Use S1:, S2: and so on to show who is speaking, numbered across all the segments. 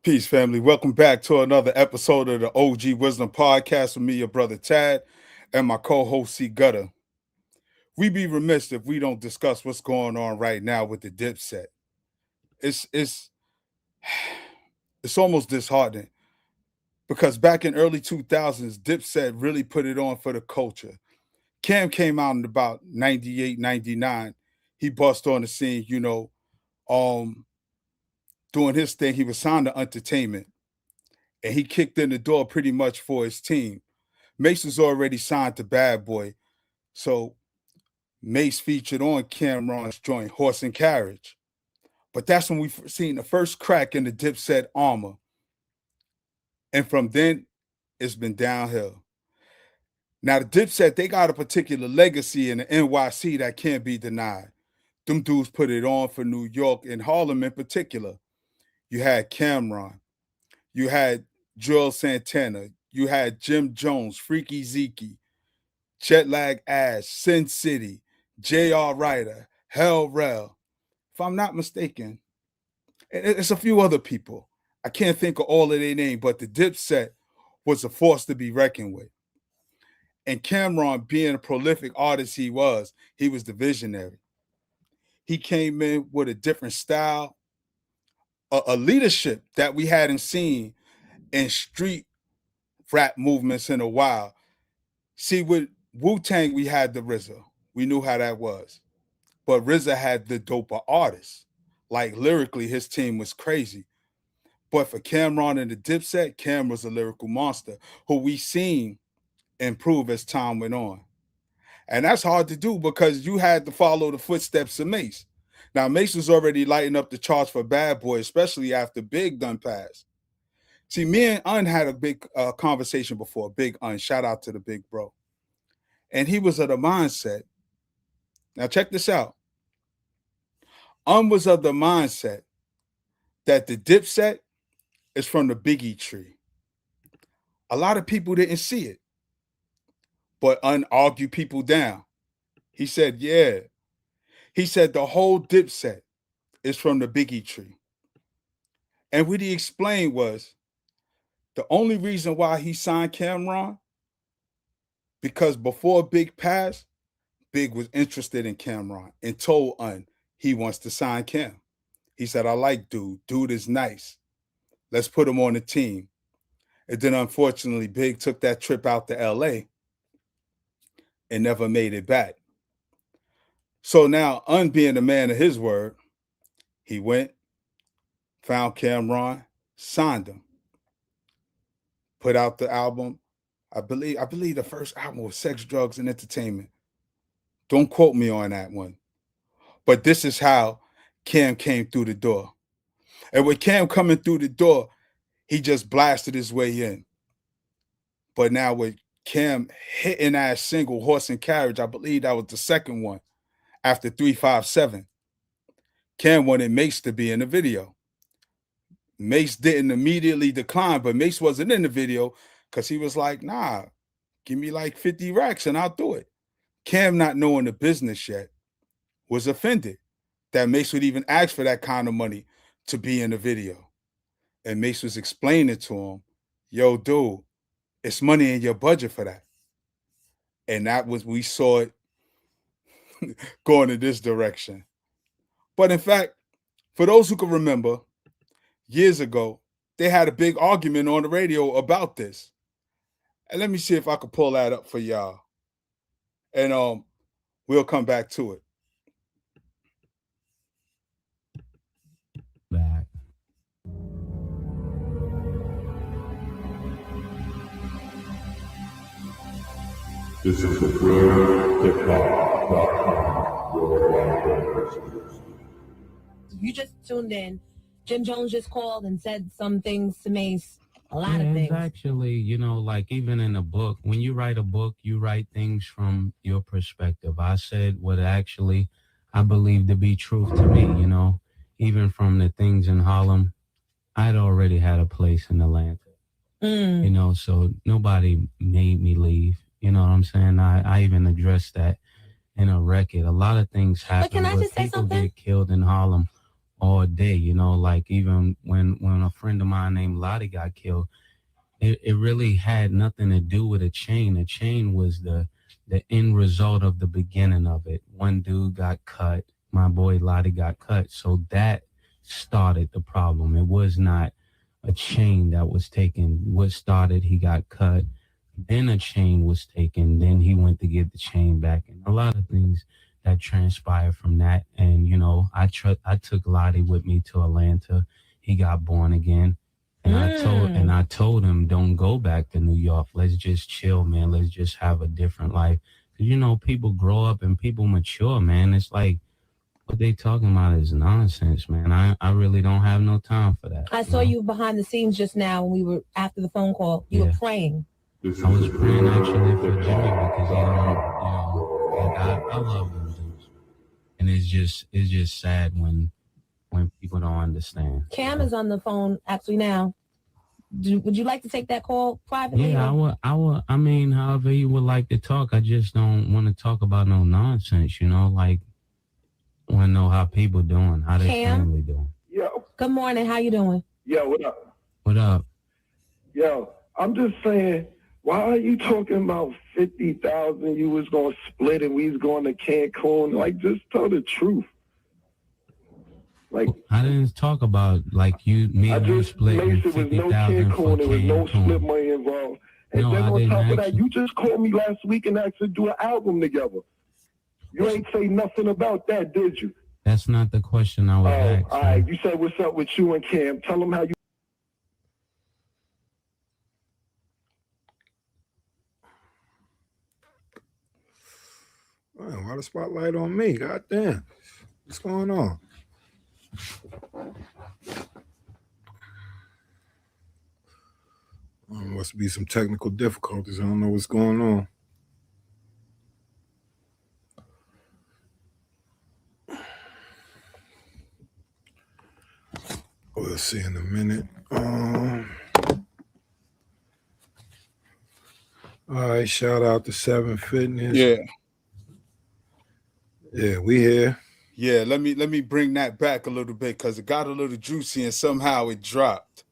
S1: Peace, family. Welcome back to another episode of the OG Wisdom Podcast with me, your brother Tad, and my co-host C Gutter. We be remiss if we don't discuss what's going on right now with the Dipset. It's it's almost disheartening because back in early 2000s, Dipset really put it on for the culture. Cam came out in about 98, 99. He bust on the scene, doing his thing. He was signed to Entertainment, and he kicked in the door pretty much for his team. Mace was already signed to Bad Boy, so Mace featured on Cameron's joint, Horse and Carriage. But that's when we seen the first crack in the Dipset armor. And from then, it's been downhill. Now, the Dipset, they got a particular legacy in the NYC that can't be denied. Them dudes put it on for New York and Harlem in particular. You had Cameron. You had Joel Santana. You had Jim Jones, Freekey Zekey, Jetlag Ash, Sin City, J.R. Ryder, Hell Rel. If I'm not mistaken, it's a few other people. I can't think of all of their names, but the Dipset was a force to be reckoned with. And Cameron, being a prolific artist he was the visionary. He came in with a different style, a leadership that we hadn't seen in street rap movements in a while. See, with Wu-Tang, we had the RZA. We knew how that was. But RZA had the doper artists. Like, lyrically, his team was crazy. But for Cameron and the Dipset, Cam was a lyrical monster who we seen improve as time went on. And that's hard to do because you had to follow the footsteps of Mace. Now, Mace was already lighting up the charts for Bad Boy, especially after Big done passed. See, me and Un had a big conversation before. Big Un, shout out to the big bro. And he was of the mindset. Now, check this out. Un was of the mindset that the Dipset is from the Biggie tree. A lot of people didn't see it, but Un argued people down. He said, yeah. He said the whole Dipset is from the Biggie tree. And what he explained was the only reason why he signed Cameron, because before Big passed, Big was interested in Cameron and told Un he wants to sign Cam. He said, I like dude. Dude is nice. Let's put him on the team. And then, unfortunately, Big took that trip out to L.A. and never made it back. So now, Un being a man of his word, he went, found Cameron, signed him, put out the album. I believe the first album was Sex, Drugs, and Entertainment. Don't quote me on that one. But this is how Cam came through the door. And with Cam coming through the door, he just blasted his way in. But now with Cam hitting that single, Horse and Carriage, I believe that was the second one after 357. Cam wanted Mace to be in the video. Mace didn't immediately decline, but Mace wasn't in the video because he was like, nah, give me like 50 racks and I'll do it. Cam, not knowing the business yet, was offended that Mace would even ask for that kind of money to be in the video. And Mace was explaining to him, yo, dude, it's money in your budget for that. And that was, we saw it going in this direction. But in fact, for those who can remember, years ago, they had a big argument on the radio about this. And let me see if I can pull that up for y'all. And we'll come back to it.
S2: Back.
S3: This is the ThreadHipHop.com.
S4: You just tuned in. Jim Jones just called and said some things to Mace. A lot of things.
S2: It's actually, like even in a book, when you write a book, you write things from your perspective. I said what actually I believe to be truth to me, even from the things in Harlem. I'd already had a place in Atlanta, so nobody made me leave. You know what I'm saying? I even addressed that in a record. A lot of things happen.
S4: But can I just say
S2: people
S4: something?
S2: get killed in Harlem all day, you know, like even when a friend of mine named Lottie got killed, it really had nothing to do with a chain. A chain was the end result of the beginning of it. One dude got cut, my boy Lottie got cut. So that started the problem. It was not a chain that was taken. What started, he got cut, then a chain was taken, then he went to get the chain back, and a lot of things that transpired from that. And you know, I took Lottie with me to Atlanta. He got born again. And I told him, don't go back to New York. Let's just chill, man. Let's just have a different life. 'Cause, you know, people grow up and people mature, man. It's like what they talking about is nonsense, man. I really don't have no time for that.
S4: I saw you behind the scenes just now when we were after the phone call. You were praying.
S2: I was praying actually for Jimmy because he don't, you know, like I love them dudes. And it's just sad when people don't understand.
S4: Cam is on the phone actually now. Would you like to take that call privately?
S2: Yeah, I would. I mean, however you would like to talk. I just don't want to talk about no nonsense. You know, like want to know how people doing, how their family doing.
S5: Yo.
S4: Good morning. How you doing?
S5: Yo, what up?
S2: What up?
S5: Yo, I'm just saying, why are you talking about 50,000? You was gonna split and we was going to Cancun. Like, just tell the truth. Like,
S2: I didn't talk about like me and you splitting 50,000 for
S5: Cancun. There was no split
S2: Cancun.
S5: money involved. And
S2: No,
S5: then
S2: I
S5: on
S2: didn't
S5: top of that,
S2: actually.
S5: you just called me last week and asked to do an album together. You ain't say nothing about that, did you?
S2: That's not the question I was asked.
S5: All right. You said what's up with you and Cam. Tell them how you.
S6: Man, why the spotlight on me? God damn. What's going on? Must be some technical difficulties. I don't know what's going on. We'll see in a minute. All right, shout out to 7 Fitness. Yeah, we here.
S1: Yeah, let me bring that back a little bit because it got a little juicy and somehow it dropped.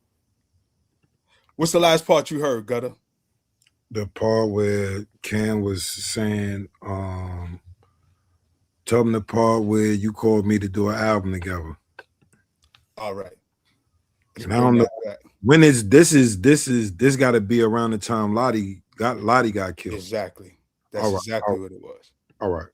S1: What's the last part you heard, Gutter?
S6: The part where Cam was saying, tell them the part where you called me to do an album together.
S1: All right.
S6: And I don't know when this got to be around the time Lottie got killed.
S1: Exactly. That's exactly what it was.
S6: All right.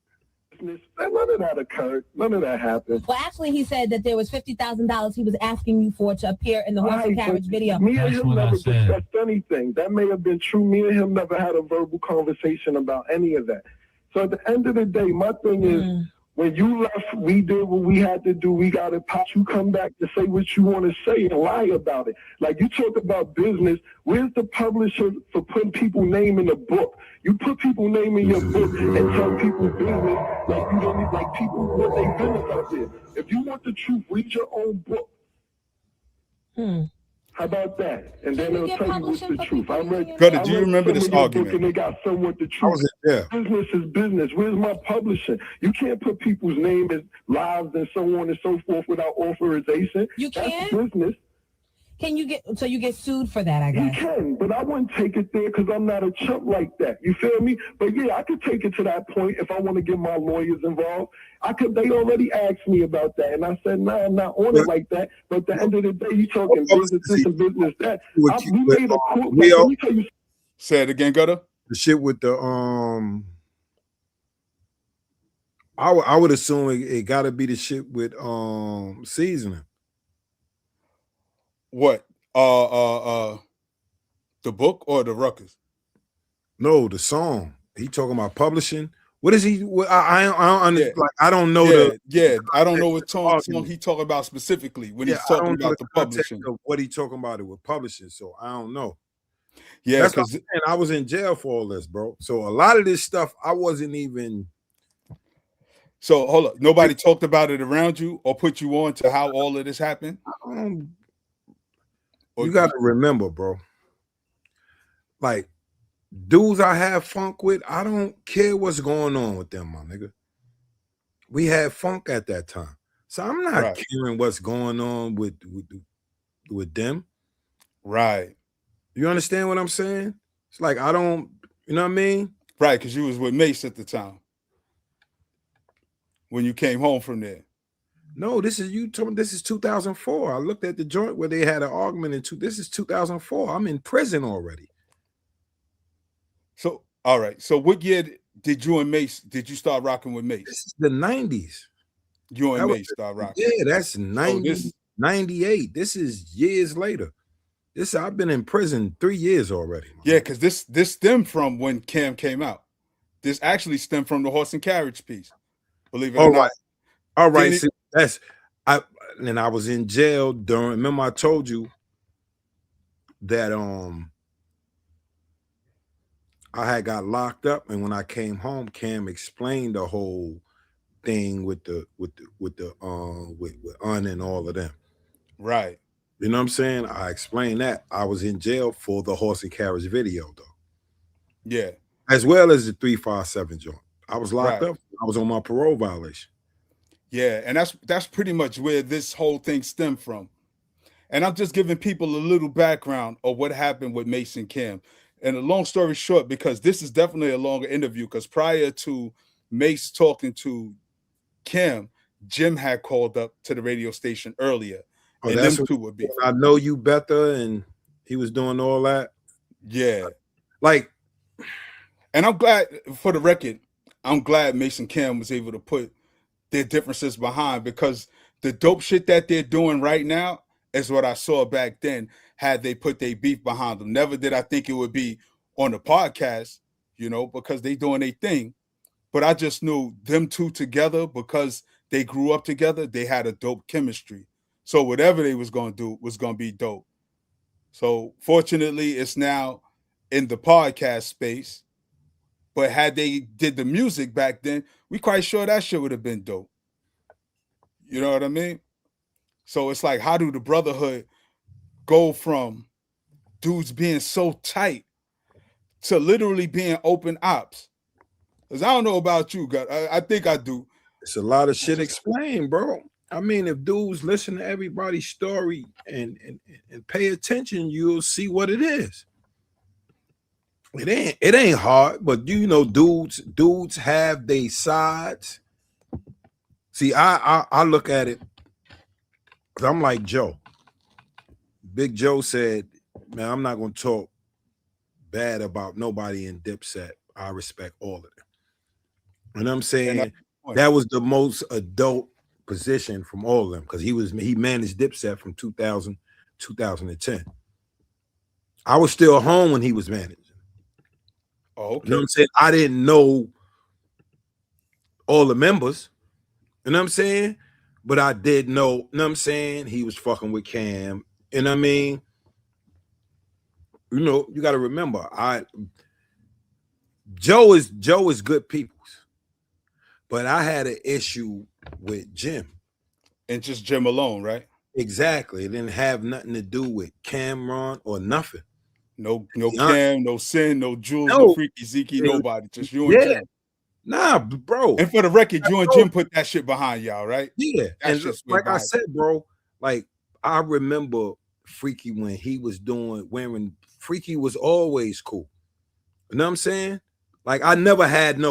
S5: None of that occurred. None of that happened.
S4: Well, actually, he said that there was $50,000 he was asking you for to appear in the horse and carriage video.
S5: Me and
S2: That's
S5: him
S2: what I
S5: never
S2: said.
S5: discussed anything. That may have been true. Me and him never had a verbal conversation about any of that. So at the end of the day, my thing is, when you left, we did what we had to do. We got it popped. You come back to say what you want to say and lie about it. Like, you talk about business. Where's the publisher for putting people's name in the book? You put people's name in your book and tell people business like you don't need, like people what they business out there. If you want the truth, read your own book. How about that? And then they'll tell you what's the truth. I read.
S1: Gutter, do you remember this
S5: some of your
S1: argument?
S5: book and they got somewhat the
S6: I
S5: truth.
S6: was there.
S5: Business is business. Where's my publishing? You can't put people's name and lives and so on and so forth without authorization.
S4: You can't?
S5: That's business.
S4: Can you get sued for that, I
S5: You
S4: guess?
S5: can, but I wouldn't take it there because I'm not a chump like that. You feel me? But yeah, I could take it to that point if I want to get my lawyers involved. I could. They already asked me about that, and I said, no, I'm not on it like that. But at the end of the day, you talking business this and business that. We made a court. Like, let me tell you.
S1: Say it again, Gutter.
S6: The shit with the I would assume it got to be the shit with seasoning.
S1: What? The book or the Ruckus?
S6: No, the song. He talking about publishing. What is he? I don't understand.
S1: Yeah.
S6: Like, I don't know
S1: I don't know what song he talking about specifically when he's talking about the publishing.
S6: Of what he talking about it with publishing. So I don't know.
S1: Yeah,
S6: because I was in jail for all this, bro. So a lot of this stuff I wasn't even.
S1: So hold up. Nobody talked about it around you or put you on to how all of this happened?
S6: You got to remember, bro. Like, dudes I have funk with, I don't care what's going on with them, my nigga. We had funk at that time. So I'm not caring what's going on with them.
S1: Right.
S6: You understand what I'm saying? It's like I don't, you know what I mean?
S1: Right, because you was with Mace at the time when you came home from there.
S6: No, this is 2004. I looked at the joint where they had an argument this is 2004. I'm in prison already.
S1: So, all right. So what year did you start rocking with Mace?
S6: This is the 90s.
S1: You and Mace start rocking.
S6: Yeah, that's 98. This is years later. I've been in prison 3 years already.
S1: Yeah, because this stemmed from when Cam came out. This actually stemmed from the horse and carriage piece. Believe it or not.
S6: All right. See, I was in jail during. Remember, I told you that I had got locked up, and when I came home, Cam explained the whole thing with Un and all of them.
S1: Right.
S6: You know what I'm saying? I explained that I was in jail for the horse and carriage video, though.
S1: Yeah.
S6: As well as the 357 joint. I was locked up. I was on my parole violation.
S1: Yeah, and that's pretty much where this whole thing stemmed from. And I'm just giving people a little background of what happened with Mace and Cam. And a long story short, because this is definitely a longer interview, because prior to Mace talking to Cam, Jim had called up to the radio station earlier.
S6: Oh,
S1: and
S6: that's
S1: them two would be.
S6: I know you better, and he was doing all that.
S1: Yeah.
S6: Like,
S1: and I'm glad, for the record, I'm glad Mace and Cam was able to put their differences behind, because the dope shit that they're doing right now is what I saw back then had they put their beef behind them. Never did I think it would be on the podcast, because they doing their thing. But I just knew them two together, because they grew up together, they had a dope chemistry. So whatever they was going to do was going to be dope. So fortunately, it's now in the podcast space. But had they did the music back then, we quite sure that shit would have been dope. You know what I mean? So it's like, how do the Brotherhood go from dudes being so tight to literally being open ops? Because I don't know about you, God. I think I do.
S6: It's a lot of shit explained, bro. I mean, if dudes listen to everybody's story and pay attention, you'll see what it is. It ain't hard, but dudes have their sides. See, I look at it, because I'm like Joe. Big Joe said, man, I'm not gonna talk bad about nobody in Dipset. I respect all of them. You know what I'm saying? That was the most adult position from all of them, because he managed Dipset from 2000 2010. I was still home when he was managing.
S1: Oh, okay.
S6: You know what I'm saying? I didn't know all the members. You know what I'm saying? But I did know, you know what I'm saying? He was fucking with Cam. You know what I mean? You got to remember, Joe is good people's. But I had an issue with Jim.
S1: And just Jim alone, right?
S6: Exactly. It didn't have nothing to do with Cameron or nothing.
S1: No Cam, no Sin, no Jules, no Freekey Zekey, nobody. Just you and Jim.
S6: Nah, bro.
S1: And for the record, you and Jim put that shit behind y'all, right?
S6: Yeah. And just like I said, bro, like I remember Freekey when he was wearing Freekey was always cool. You know what I'm saying? Like I never had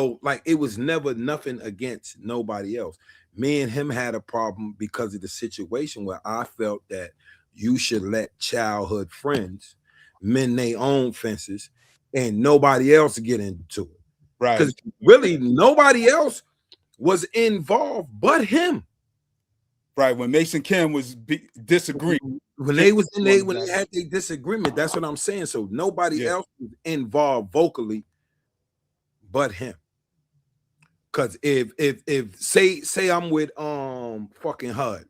S6: it was never nothing against nobody else. Me and him had a problem because of the situation where I felt that you should let childhood friends mend their own fences and nobody else get into it.
S1: Right.
S6: Because really nobody else was involved but him.
S1: Right. When Mason Cam was disagreeing.
S6: When they had their disagreement, that's what I'm saying. So nobody else was involved vocally but him. Cause if say I'm with fucking HUD,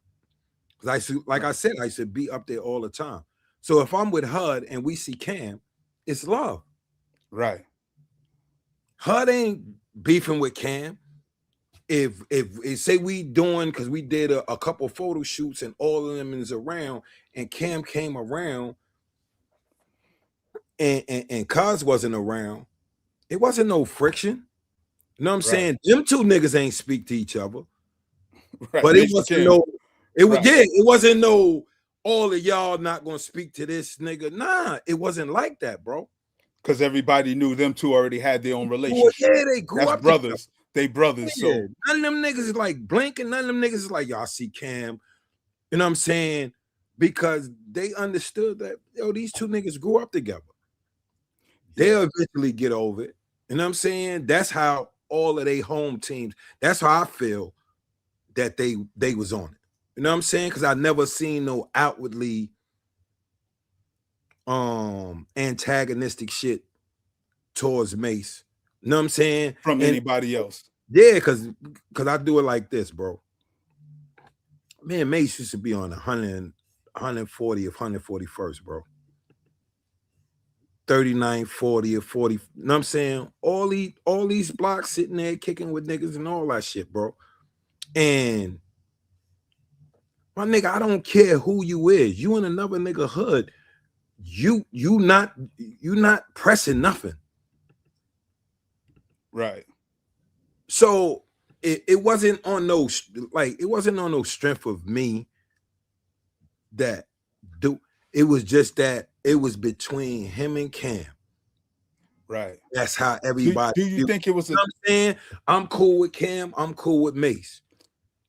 S6: because I used to be up there all the time. So if I'm with HUD and we see Cam, it's love. Right. HUD ain't beefing with Cam. If say we doing, because we did a couple photo shoots and all of them is around, and Cam came around and Cuz wasn't around, it wasn't no friction. You know what I'm saying? Them two niggas ain't speak to each other.
S1: Right.
S6: But it wasn't no. It was
S1: right.
S6: It wasn't no. All of y'all not gonna speak to this nigga. Nah, it wasn't like that, bro.
S1: Because everybody knew them two already had their own relationship.
S6: Yeah, they grew
S1: That's
S6: up
S1: brothers.
S6: Together.
S1: They brothers.
S6: Yeah.
S1: So
S6: none of them niggas is like blinking. None of them niggas is like, y'all see Cam. You know what I'm saying? Because they understood that these two niggas grew up together. They'll eventually get over it. You know what I'm saying? That's how all of their home teams. That's how I feel that they was on it. You know what I'm saying? Because I never seen no outwardly antagonistic shit towards Mace. You know what I'm saying?
S1: From anybody else.
S6: Yeah, because I do it like this, bro. Man, Mace used to be on 140th, 141st, bro. 39th, 40th, 40. You know what I'm saying? All these blocks sitting there kicking with niggas and all that shit, bro. And my nigga, I don't care who you is. You in another nigga hood. You not pressing nothing.
S1: Right.
S6: So it wasn't on no strength of me that it was just that it was between him and Cam.
S1: Right.
S6: That's how everybody.
S1: Do you think it was?
S6: You know what I'm saying? I'm cool with Cam. I'm cool with Mace.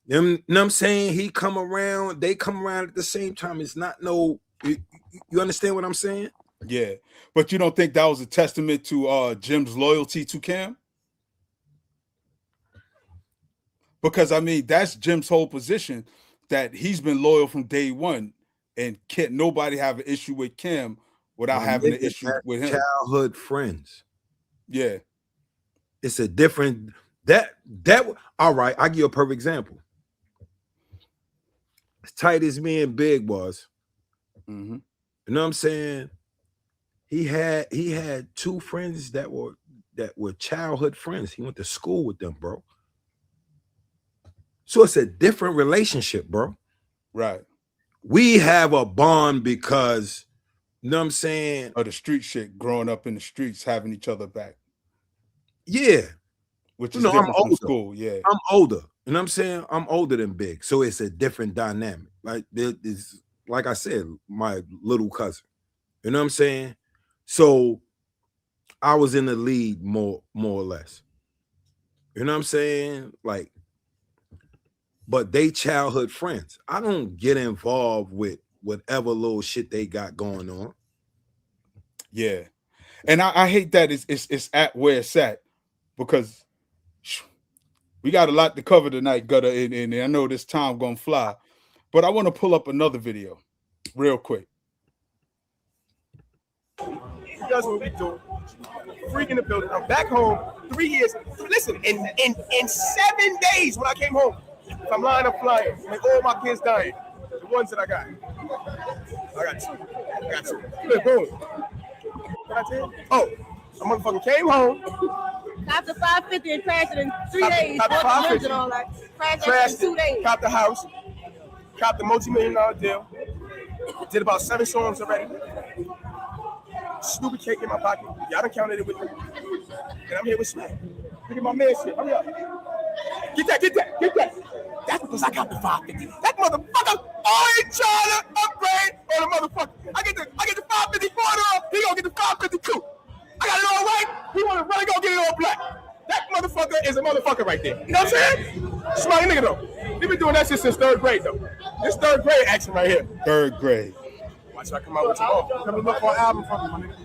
S6: You know what I'm saying? He come around. They come around at the same time. It's not no. You understand what I'm saying?
S1: Yeah, but you don't think that was a testament to Jim's loyalty to Cam? Because I mean, that's Jim's whole position, that he's been loyal from day one, and can't nobody have an issue with Cam without having an issue with him.
S6: Childhood friends.
S1: Yeah,
S6: it's a different that. All right, I give you a perfect example. As tight as me and Big was, you know what I'm saying? He had two friends that were childhood friends. He went to school with them, bro. So it's a different relationship, bro.
S1: Right.
S6: We have a bond because, you know what I'm saying?
S1: Of the street shit, growing up in the streets, having each other back.
S6: Yeah.
S1: Which is different from school. Yeah.
S6: I'm older. You know what I'm saying? I'm older than Big. So it's a different dynamic. Like this, like I said, my little cousin. You know what I'm saying? So I was in the lead more or less. You know what I'm saying? Like, but they childhood friends. I don't get involved with whatever little shit they got going on.
S1: Yeah. And I hate that it's at where it's at, because we got a lot to cover tonight, Gutter, and I know this time gonna fly. But I want to pull up another video real quick.
S7: He does what we do. Freak in the building. I'm back home 3 years. Listen, in 7 days when I came home, if I'm lying, I'm flying. Like all my kids dying. The ones that I got. I got two. Look, boom. Oh, I motherfucking came home.
S4: Got the 550 and crashed it in 3 days.
S7: Got the 550.
S4: And all that.
S7: Crashed
S4: it in 2 days.
S7: Got the house. Got the multi-million-dollar deal. Did about 7 songs already. Stupid cake in my pocket. Y'all done counted it with me. And I'm here with Smack. Look at my man shit. Hurry up. Get that. That's because I got the 550. That motherfucker always trying to upgrade on the motherfucker. I get the 550 quarter, he gonna get the 552. I got it all white. He wanna really go get it all black. That motherfucker is a motherfucker right there. You know what I'm saying? Smart nigga though. He been doing that shit since 3rd grade though. This 3rd grade action right here.
S1: 3rd grade.
S7: Watch I come out with tomorrow. Come and look for an album from me, my nigga.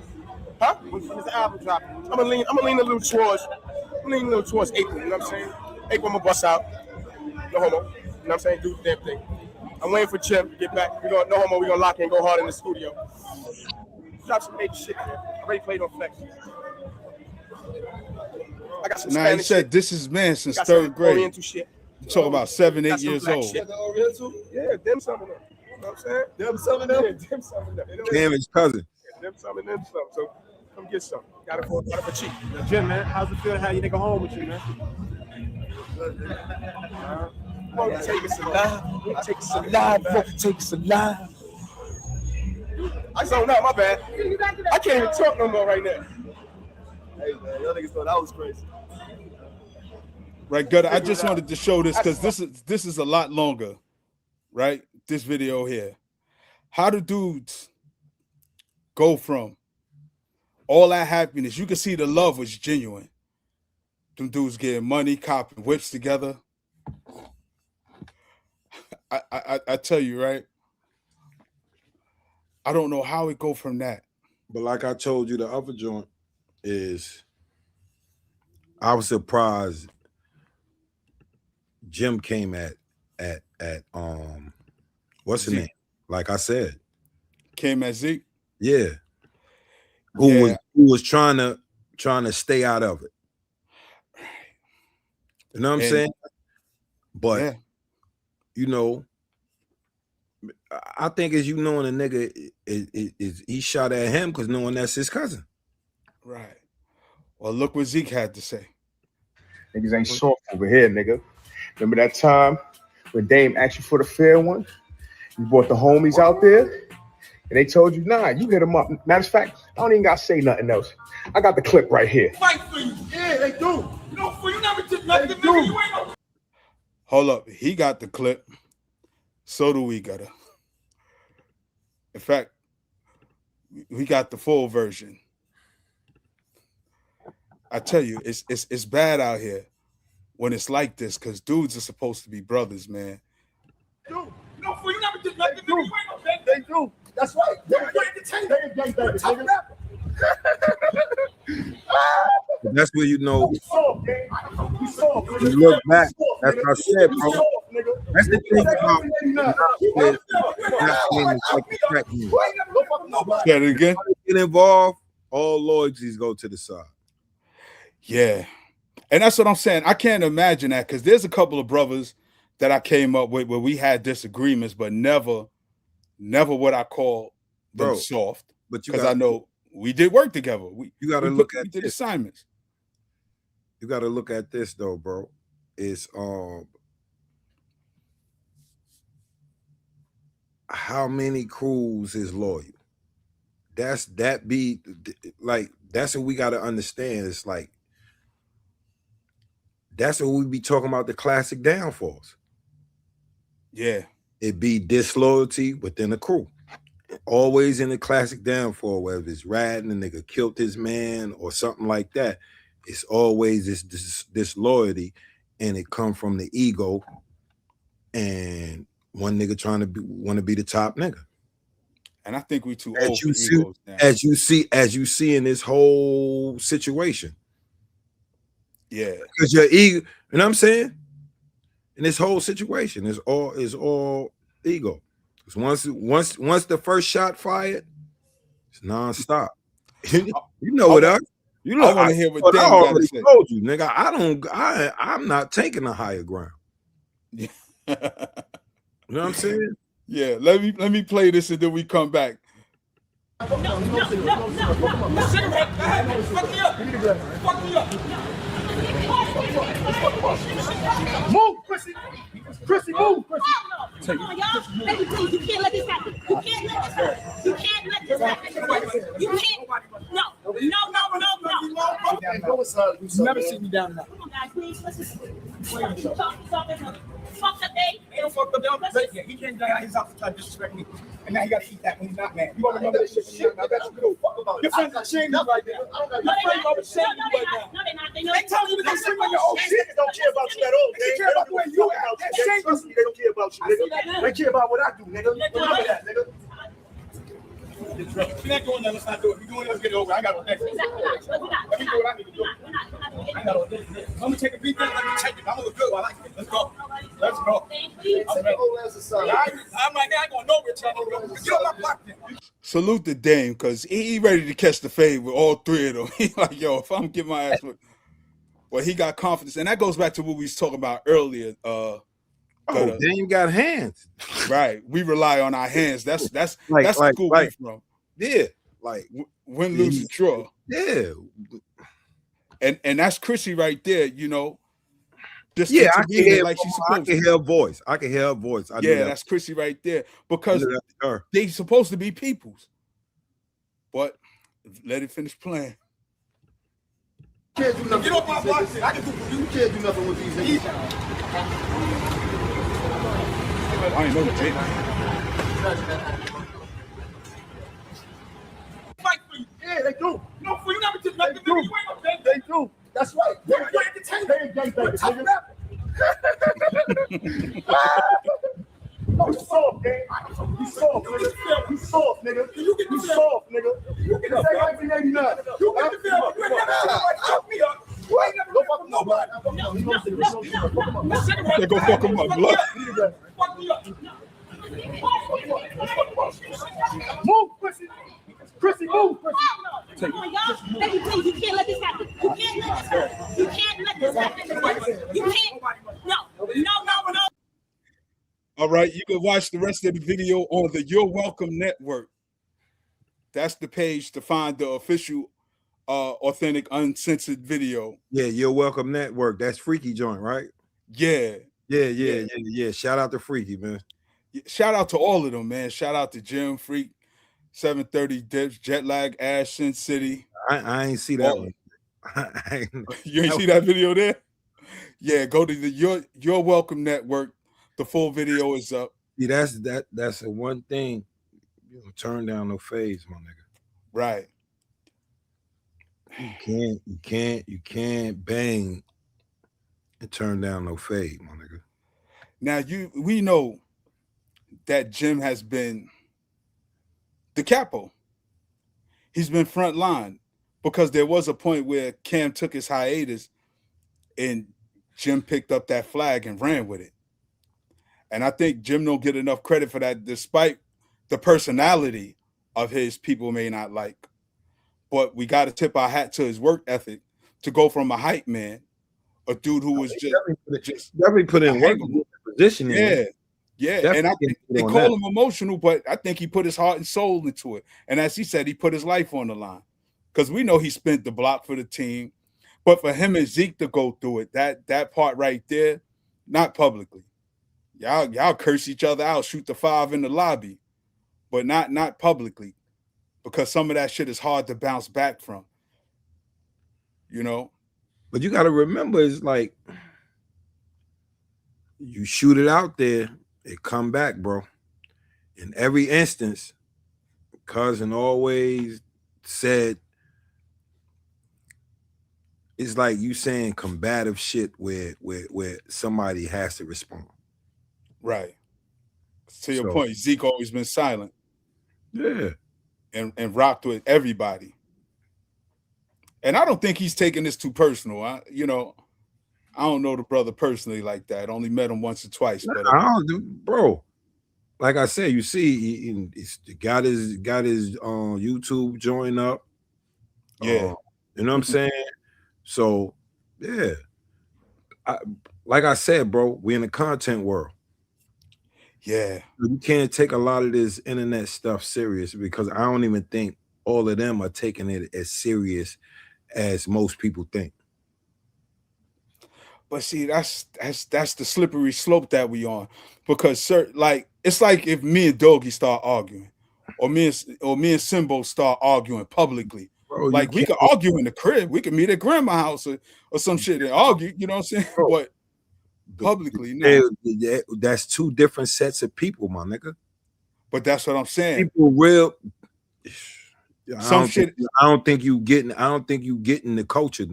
S7: Huh? When is the album dropping? I'm gonna lean a little towards April, you know what I'm saying? April, I'm gonna bust out. No homo. You know what I'm saying? Do the damn thing. I'm waiting for Jim to get back. No homo, we're gonna lock in, go hard in the studio. Drop some major shit, man. I already played on Flex. I got some Spanish
S1: he said
S7: shit.
S1: This is man since 3rd grade.
S7: Oriental shit.
S1: You talking about 7, 8 years old.
S7: Shit. Yeah, them some of them. You know what I'm saying? Them some of them. Yeah, them some of them.
S6: Damn, his cousin.
S7: Yeah, them some and them some. So come get some. Got it for cheap.
S8: Jim, man, how's it feel to have your nigga home with you, man?
S7: Take us alive. Take us alive. Take us alive. I zoned out, my bad. I can't even talk no more right now.
S8: Hey, man, y'all niggas thought that was crazy.
S1: Right, Gutter. I just wanted to show this because this is a lot longer, right? This video here. How do dudes go from all that happiness? You can see the love was genuine. Them dudes getting money, copping whips together. I tell you, right? I don't know how it go from that.
S6: But like I told you, the other joint is I was surprised Jim came at what's his name? Like I said.
S1: Came at Zeke?
S6: Yeah. Who was trying to stay out of it. You know what I'm saying? But you know, I think as you knowing a nigga is he shot at him because knowing that's his cousin.
S1: Right. Well, look what Zeke had to say.
S9: Niggas ain't soft over here, nigga. Remember that time when Dame asked you for the fair one? You brought the homies out there, and they told you, nah, you hit them up. Matter of fact, I don't even got to say nothing else. I got the clip right here.
S7: Fight for you. Yeah, they do. You know, for you never did nothing, nigga. You ain't no...
S1: Hold up. He got the clip. So do we, Gutter. In fact, we got the full version. I tell you, it's bad out here when it's like this because dudes are supposed to be brothers, man.
S7: Dude, no, for you never did nothing, nigga. You ain't no bad. They do. That's right. They're entertainment.
S6: That's where you know. You look back. That's what I said, bro. That's the thing about
S1: Say it again.
S6: Get involved. All loyalties go to the side.
S1: Yeah, and that's what I'm saying. I can't imagine that because there's a couple of brothers that I came up with where we had disagreements, but never what I call them soft.
S6: But
S1: because I know we did work together.
S6: You got to look at
S1: the assignments.
S6: You got to look at this though, bro. It's how many crews is loyal? That's what we got to understand. It's like that's what we be talking about, the classic downfalls.
S1: Yeah.
S6: It be disloyalty within the crew. Always in the classic downfall, whether it's ratting, a nigga killed his man or something like that, it's always this disloyalty, and it come from the ego and one nigga trying to want to be the top nigga.
S1: And I think we too
S6: as
S1: old
S6: you
S1: for
S6: see,
S1: egos now.
S6: as you see in this whole situation.
S1: Yeah.
S6: Because your ego, you know what I'm saying? In this whole situation is all ego. Because once the first shot fired, it's nonstop. You know what I
S1: want to hear what Dan got to say.
S6: Told you, nigga. I'm not taking a higher ground.
S1: Yeah.
S6: You know what I'm saying?
S1: Yeah. Let me play this and then we come back.
S7: No. Fuck me up. Move, Chrissy. Chrissy, move.
S4: Come on, y'all. Baby, please, you can't let this happen. You can't let this happen. You can't let this happen. You can't. No.
S7: You've never seen me down now.
S4: Come on, guys, please. Let's just fuck the day.
S7: Ain't no fuck the day. He came down his house to try to disrespect me. And now he got to eat that when he's not mad. You gonna remember that shit? I bet you do. Fuck about it. Your friends are shaming you right now. Your friends are shaming you right now.
S4: No, they're not.
S7: They telling you to go swing on your old shit. They don't care about you at all. They care about the way you act. They don't care about you, nigga. They care about what I do, nigga. Remember that, nigga. If you're not doing that, let's not do it. If you're doing it, let's get it over. I got on next. Let me do what I need to do. I got on this. I'm gonna take a beat down. Let me check it. I'm gonna look good. I like it. Let's go. Let's go. I'm ready. I'm right now. I ain't going nowhere. Get on my block then.
S1: Salute the Dame because he ready to catch the fade with all three of them. He like, yo, if I'm getting my ass with, well, he got confidence, and that goes back to what we was talking about earlier.
S6: Dame got hands.
S1: Right. We rely on our hands. That's the school we from.
S6: Yeah. Like
S1: win, lose, and draw.
S6: Yeah.
S1: And that's Chrissy right there, you know. Just
S6: I can hear
S1: like she's supposed to.
S6: her voice. I can hear her voice.
S1: That's Chrissy right there. Because they supposed to be peoples. But let it finish playing.
S10: Can't do nothing.
S7: Get off my box. I can do
S10: You can't do nothing with these niggas.
S1: I ain't know that.
S7: fight for you.
S10: Yeah, they do.
S7: No, for you never did nothing.
S10: They do.
S7: You ain't no bang.
S10: They do. That's right.
S7: You're entertainment.
S10: They ain't gangbangers,
S7: Tough
S10: nigga.
S7: enough.
S10: No, you soft, gang. You soft, nigga. You soft, nigga.
S7: You get the
S10: You
S7: feel.
S10: soft, nigga.
S7: You get the
S10: Say
S7: feel.
S10: 1989.
S7: You get the feel. You ain't never fuck me up. You ain't never
S10: Go
S7: fuck
S10: fuck him up.
S7: nobody.
S1: They go fuck him up. Look.
S7: Fuck me up.
S10: Move, Chrissy. Chrissy, move, Chrissy.
S4: Come on, y'all. Baby, please, you can't let this happen. You can't let this happen. You can't let this happen. You can't. No.
S1: All right, you can watch the rest of the video on the You're Welcome Network. That's the page to find the official, authentic, uncensored video.
S6: Yeah, You're Welcome Network. That's Freekey joint, right?
S1: Yeah.
S6: Shout out to Freekey, man.
S1: Shout out to all of them, man. Shout out to Jim Freak, 730 Dips, Jetlag, Ash, Sin City.
S6: I ain't see that one.
S1: You ain't see that video there? Yeah, go to the Your Welcome Network. The full video is up.
S6: See, that's the one thing. You know, turn down no fades, my nigga.
S1: Right.
S6: You can't bang and turn down no fade, my nigga.
S1: Now we know that Jim has been the capo. He's been front line because there was a point where Cam took his hiatus and Jim picked up that flag and ran with it. And I think Jim don't get enough credit for that, despite the personality of his people may not like. But we got to tip our hat to his work ethic to go from a hype man, a dude who was just
S6: definitely put in work position.
S1: Yeah.
S6: Definitely.
S1: And I think they call him emotional, but I think he put his heart and soul into it. And as he said, he put his life on the line because we know he spent the block for the team. But for him and Zeke to go through it, that part right there, not publicly. Y'all curse each other out, shoot the 5 in the lobby, but not publicly, because some of that shit is hard to bounce back from. You know?
S6: But you got to remember, it's like you shoot it out there, it come back, bro. In every instance, Cousin always said, it's like you saying combative shit where somebody has to respond.
S1: Right. To your point, Zeke always been silent.
S6: Yeah.
S1: And rocked with everybody. And I don't think he's taking this too personal. I don't know the brother personally like that. Only met him once or twice. But
S6: bro, like I said, you see, he's got his YouTube join up.
S1: Yeah.
S6: You know what I'm saying? So yeah. Like I said, bro, we in the content world.
S1: Yeah.
S6: You can't take a lot of this internet stuff serious because I don't even think all of them are taking it as serious as most people think.
S1: But see, that's the slippery slope that we on, because it's like if me and Doggy start arguing, or me and Simbo start arguing publicly. Bro, like we could argue in the crib, we could meet at grandma's house or some shit and argue. You know what I'm saying? Bro, but publicly, no.
S6: That's two different sets of people, my nigga.
S1: But that's what I'm saying.
S6: People real. I don't think you getting the culture.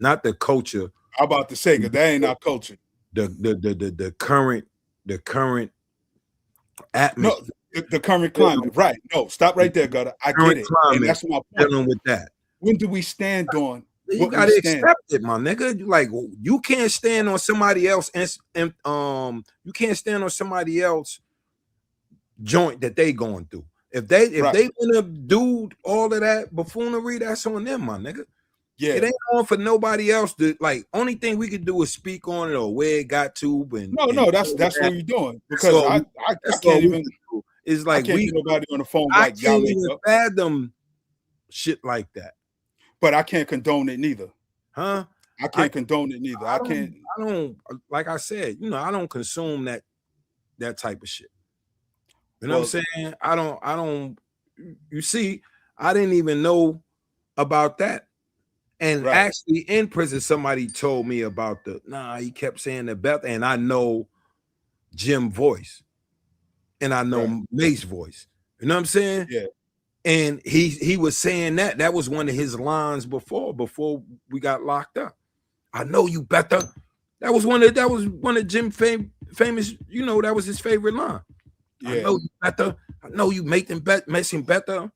S6: Not the culture.
S1: I'm about to say, because that ain't our culture.
S6: The current atmosphere.
S1: No, the current climate. Right. No, stop right there, Gutter. I get it. And that's my point.
S6: Dealing with that.
S1: When do we stand on?
S6: You gotta accept it, my nigga. Like, you can't stand on somebody else and you can't stand on somebody else joint that they going through. If they wanna do all of that buffoonery, that's on them, my nigga.
S1: Yeah,
S6: it ain't on for nobody else to like. Only thing we could do is speak on it or where it got to. And
S1: that's what we're doing, because I can't even.
S6: It's like
S1: I can't get nobody on the phone like
S6: y'all can't even fathom shit like that.
S1: But I can't condone it neither.
S6: Huh?
S1: I can't condone it neither. I
S6: don't like I said, I don't consume that type of shit. You know what I'm saying? I don't you see, I didn't even know about that And actually in prison, somebody told me about he kept saying the Beth, and I know Jim voice, and I know Mace voice. You know what I'm saying?
S1: Yeah.
S6: And he was saying that was one of his lines before we got locked up. I know you better. That was one of Jim famous. You know, that was his favorite line. Yeah. I know you better. I know you making better.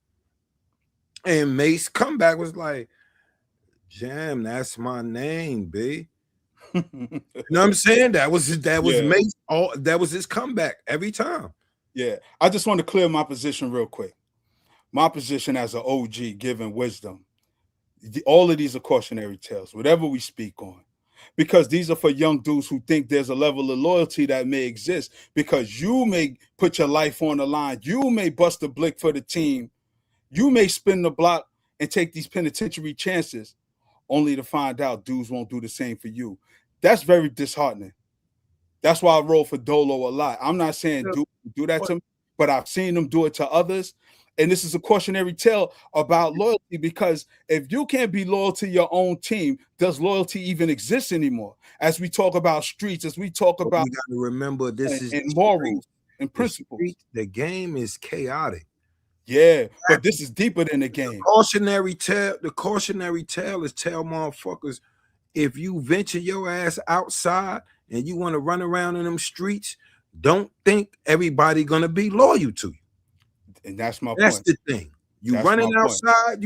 S6: And Mace comeback was like, Jam, that's my name, B. You know what I'm saying? That was Mace. That was his comeback every time.
S1: Yeah. I just want to clear my position real quick. My position as an OG giving wisdom. All of these are cautionary tales, whatever we speak on. Because these are for young dudes who think there's a level of loyalty that may exist because you may put your life on the line. You may bust a blick for the team. You may spin the block and take these penitentiary chances only to find out dudes won't do the same for you. That's very disheartening. That's why I roll for Dolo a lot. I'm not saying do that to me, but I've seen them do it to others. And this is a cautionary tale about loyalty because if you can't be loyal to your own team, does loyalty even exist anymore? As we talk about streets, as we talk about,
S6: you got to remember this is
S1: morals and principles.
S6: The game is chaotic.
S1: Yeah, but this is deeper than the game.
S6: The cautionary tale is tell motherfuckers if you venture your ass outside and you want to run around in them streets, don't think everybody gonna be loyal to you.
S1: And that's my point.
S6: That's the thing. You running outside,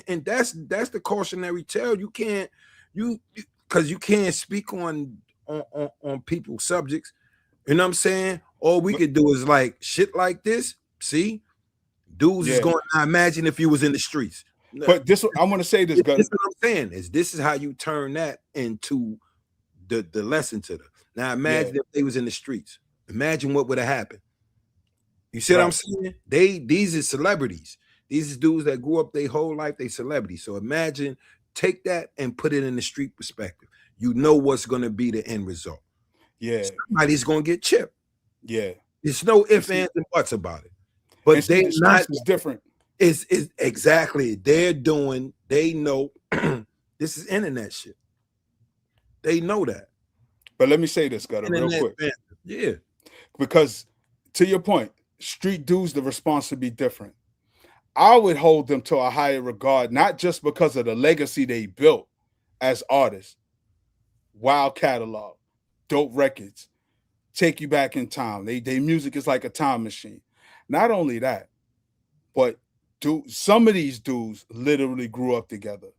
S6: and that's the cautionary tale. You can't because you can't speak on people's subjects. You know what I'm saying? All we could do is like shit like this. See, dudes is going to imagine if you was in the streets.
S1: But this, I want to say this.
S6: This is what I'm saying this is how you turn that into the lesson to them. Now imagine if they was in the streets. Imagine what would have happened. You see what I'm saying? These are celebrities. These are dudes that grew up their whole life, they celebrities. So imagine, take that and put it in the street perspective. You know what's going to be the end result.
S1: Yeah.
S6: Somebody's going to get chipped.
S1: Yeah.
S6: There's no ifs, ands, and buts about it. But they not
S1: is different.
S6: Is exactly. They know this is internet shit. They know that.
S1: But let me say this, Gutter, real quick.
S6: Yeah.
S1: Because to your point, street dudes, the response would be different. I would hold them to a higher regard, not just because of the legacy they built as artists. Wild catalog, dope records, take you back in time. They music is like a time machine. Not only that, but some of these dudes literally grew up together.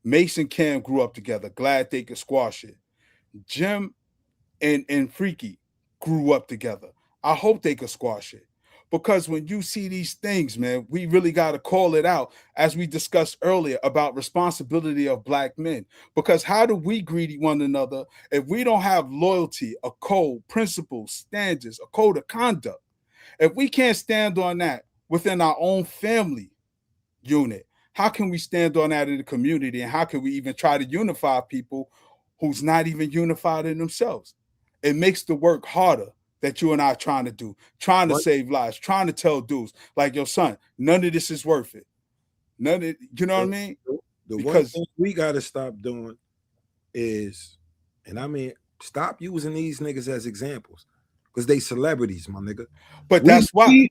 S1: Mace and Cam grew up together. Glad they could squash it. Jim and Freekey grew up together. I hope they could squash it. Because when you see these things, man, we really got to call it out, as we discussed earlier about responsibility of Black men. Because how do we greet one another if we don't have loyalty, a code, principles, standards, a code of conduct? If we can't stand on that within our own family unit, how can we stand on that in the community? And how can we even try to unify people who's not even unified in themselves? It makes the work harder that you and I are trying to do, trying to save lives, trying to tell dudes like, your son, none of this is worth it. None of it, you know what I mean?
S6: Because one thing we got to stop doing is, and I mean, stop using these niggas as examples because they celebrities, my nigga.
S1: But that's why.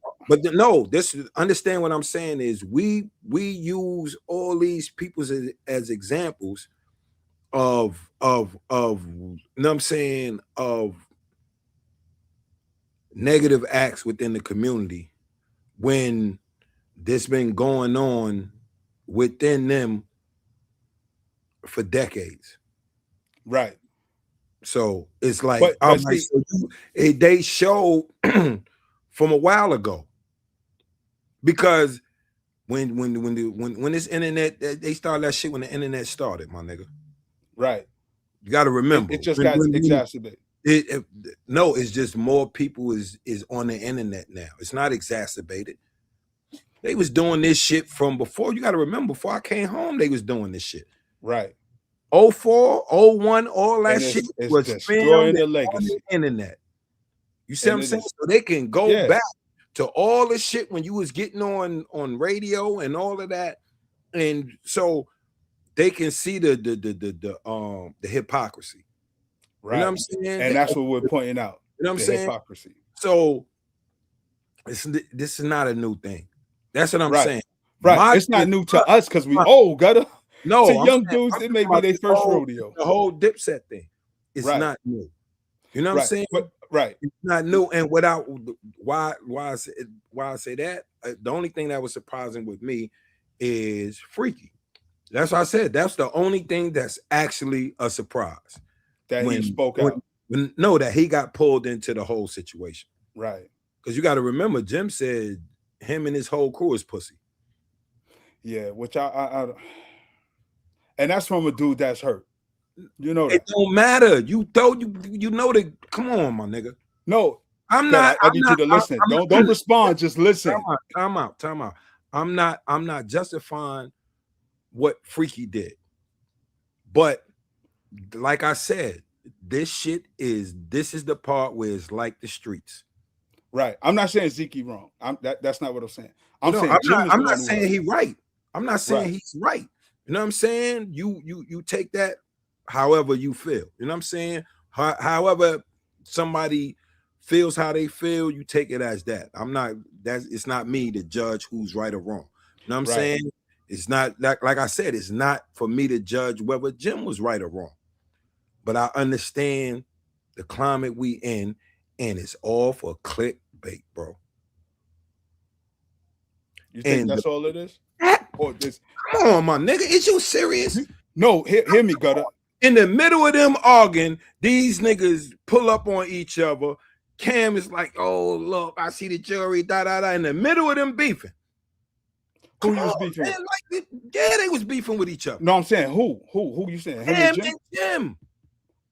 S6: Understand what I'm saying is we use all these people as examples of you know what I'm saying, of negative acts within the community when this been going on within them for decades.
S1: Right.
S6: So it's like,
S1: but
S6: they showed from a while ago, because when this internet, they started that shit when the internet started, my nigga.
S1: Right.
S6: You got to remember,
S1: it just got exacerbated.
S6: No, it's just more people is on the internet now. It's not exacerbated. They was doing this shit from before. You got to remember, before I came home, they was doing this shit.
S1: Right.
S6: 04, 01, all that shit was
S1: destroying the legacy
S6: on the internet. You see what I'm saying? So they can go back to all the shit when you was getting on radio and all of that. And so they can see the hypocrisy.
S1: Right.
S6: You know what I'm saying?
S1: And that's what we're pointing out.
S6: You know what I'm
S1: the
S6: saying?
S1: Hypocrisy.
S6: So this is not a new thing. That's what I'm
S1: Right.
S6: saying.
S1: Right. It's not new to us because we gotta.
S6: No,
S1: to
S6: I'm
S1: young
S6: saying,
S1: dudes, it may be their first rodeo.
S6: The whole Dipset thing. It's
S1: Right.
S6: not new. You know what I'm saying?
S1: But, right.
S6: It's not new. And without why I say that, the only thing that was surprising with me is Freekey. That's what I said. That's the only thing that's actually a surprise.
S1: That he spoke out.
S6: No, that he got pulled into the whole situation.
S1: Right.
S6: Because you got to remember, Jim said him and his whole crew is pussy.
S1: Yeah, which I and that's from a dude that's hurt. You know that.
S6: It don't matter. You know that. Come on, my nigga.
S1: No,
S6: I'm not.
S1: I need you to listen. Don't respond. Just listen.
S6: Time out. I'm not justifying what Freekey did, but like I said, this is the part where it's like the streets.
S1: Right. I'm not saying Zekey wrong. That's not what I'm saying. I'm
S6: not saying he right. I'm not saying he's right. You know what I'm saying? You take that however you feel. You know what I'm saying? However somebody feels how they feel, you take it as that. It's not me to judge who's right or wrong. You know what I'm saying? It's not like I said, it's not for me to judge whether Jim was right or wrong. But I understand the climate we in, and it's all for clickbait, bro.
S1: You think that's all it is? Or this?
S6: Come on, my nigga. Is you serious?
S1: No, hear me, Gutter.
S6: In the middle of them arguing, these niggas pull up on each other. Cam is like, oh, look, I see the jury, In the middle of them beefing.
S1: Who was beefing with?
S6: Yeah, they was beefing with each other.
S1: No, I'm saying who you saying?
S6: Cam and Jim.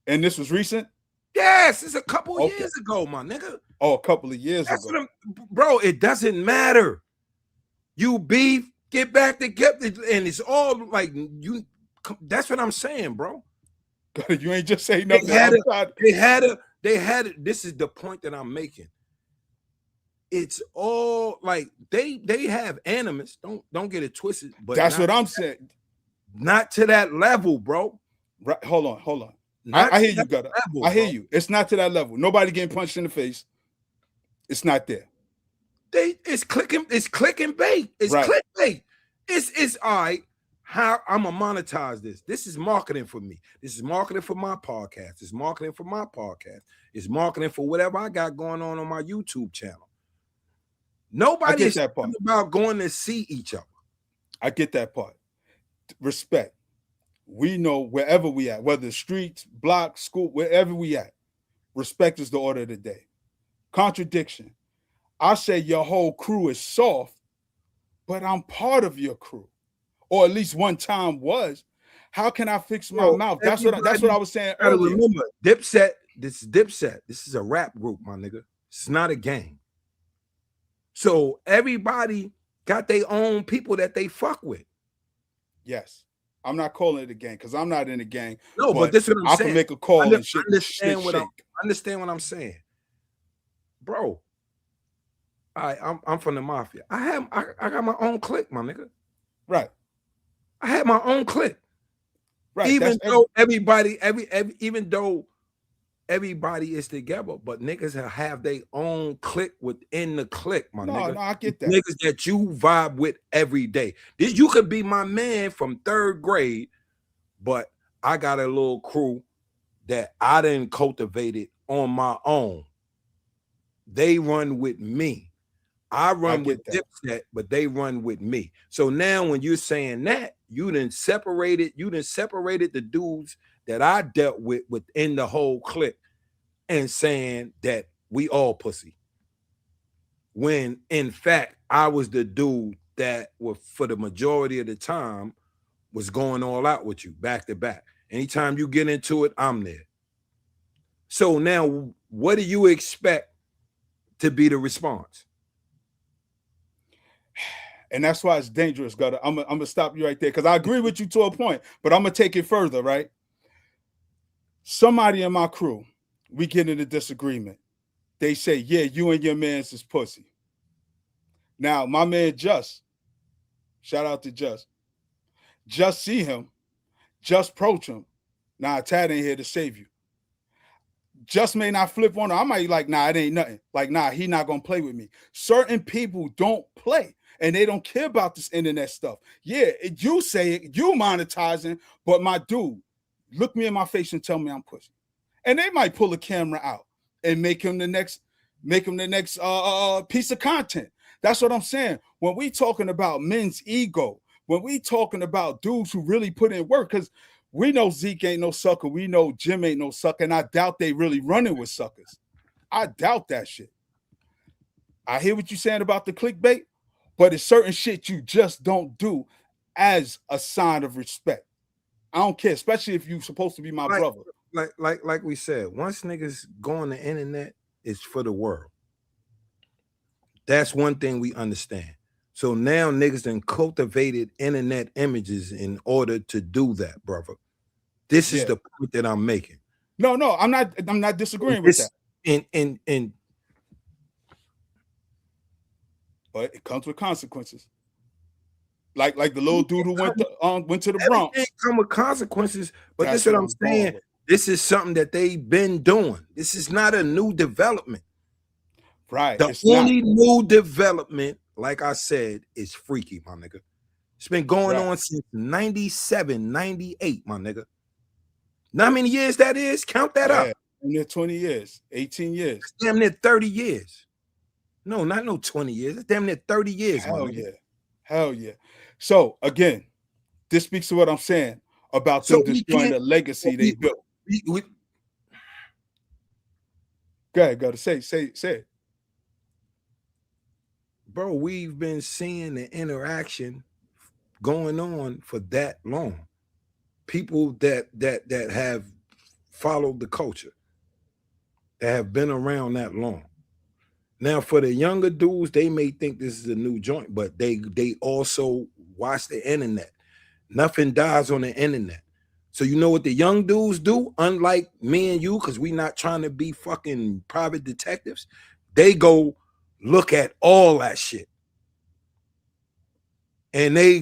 S1: And this was recent?
S6: Yes, it's a couple years ago, my nigga.
S1: Oh, a couple of years ago.
S6: Bro, it doesn't matter. You beef, get back together, and it's all like you. That's what I'm saying, bro.
S1: You ain't just saying nothing.
S6: They had it. This is the point that I'm making. It's all like they have animus. Don't get it twisted. But
S1: that's what I'm saying.
S6: Not to that level, bro.
S1: Right. Hold on. I hear you, Gutter. I hear you. It's not to that level. Nobody getting punched in the face. It's not there.
S6: It's clicking bait. It's clickbait. It's all right. How I'm gonna monetize this. This is marketing for me. This is marketing for my podcast. It's marketing for my podcast. It's marketing for whatever I got going on my YouTube channel. Nobody is about going to see each other.
S1: I get that part. Respect. We know wherever we at, whether streets, block, school, wherever we at, respect is the order of the day. Contradiction. I say your whole crew is soft, but I'm part of your crew, or at least one time was. How can I fix my mouth? That's what I was saying earlier.
S6: Remember, Dipset. This is Dipset. This is a rap group, my nigga. It's not a gang. So everybody got their own people that they fuck with.
S1: Yes. I'm not calling it a gang because I'm not in a gang.
S6: No, but this is what I'm saying.
S1: I can make a call and shit.
S6: Understand what I'm saying, bro. I'm from the mafia. I got my own clique, my nigga.
S1: Right.
S6: I had my own clique.
S1: Right.
S6: Even though everybody is together, but niggas have their own clique within the clique, my nigga.
S1: No, I get that.
S6: Niggas that you vibe with every day. You could be my man from 3rd grade, but I got a little crew that I didn't cultivate it on my own. They run with me. I run with Dipset, but they run with me. So now when you're saying that, you done separated the dudes that I dealt with within the whole clique and saying that we all pussy. When in fact, I was the dude that for the majority of the time was going all out with you back to back. Anytime you get into it, I'm there. So now what do you expect to be the response?
S1: And that's why it's dangerous, Gutter. I'm gonna stop you right there because I agree with you to a point, but I'm gonna take it further, right? Somebody in my crew, we get in a disagreement. They say, yeah, you and your man's is pussy. Now, my man Just, shout out to Just see him Just approach him. Nah, Tad ain't here to save you. Just may not flip on him. I might like, nah, it ain't nothing. Like, nah, he not gonna play with me. Certain people don't play and they don't care about this internet stuff. Yeah, you say it, you monetizing, but my dude, look me in my face and tell me I'm pussy. And they might pull a camera out and make him the next piece of content. That's what I'm saying. When we talking about men's ego, when we talking about dudes who really put in work, because we know Zeke ain't no sucker. We know Jim ain't no sucker. And I doubt they really running with suckers. I doubt that shit. I hear what you're saying about the clickbait, but it's certain shit you just don't do as a sign of respect. I don't care, especially if you're supposed to be my brother.
S6: Like we said, once niggas go on the internet, it's for the world. That's one thing we understand. So now niggas done cultivated internet images in order to do that, brother. This is the point that I'm making.
S1: No, I'm not disagreeing with that.
S6: And
S1: but it comes with consequences. Like the little dude who went to the Bronx.
S6: Everything come with consequences, but this is what I'm saying. This is something that they've been doing. This is not a new development.
S1: Right.
S6: The only new development, like I said, is Freekey, my nigga. It's been going on since 97, 98, my nigga. Now how many years that is? Count that up.
S1: Near 20 years, 18 years.
S6: It's damn near 30 years. No, not no 20 years. It's damn near 30 years.
S1: Hell yeah. Hell yeah. So again, this speaks to what I'm saying about them destroying the legacy they built. Go ahead, go to say it.
S6: Bro, we've been seeing the interaction going on for that long. People that have followed the culture, that have been around that long. Now, for the younger dudes, they may think this is a new joint, but they also watch the internet. Nothing dies on the internet. So you know what the young dudes do? Unlike me and you, because we not trying to be fucking private detectives, they go look at all that shit. And they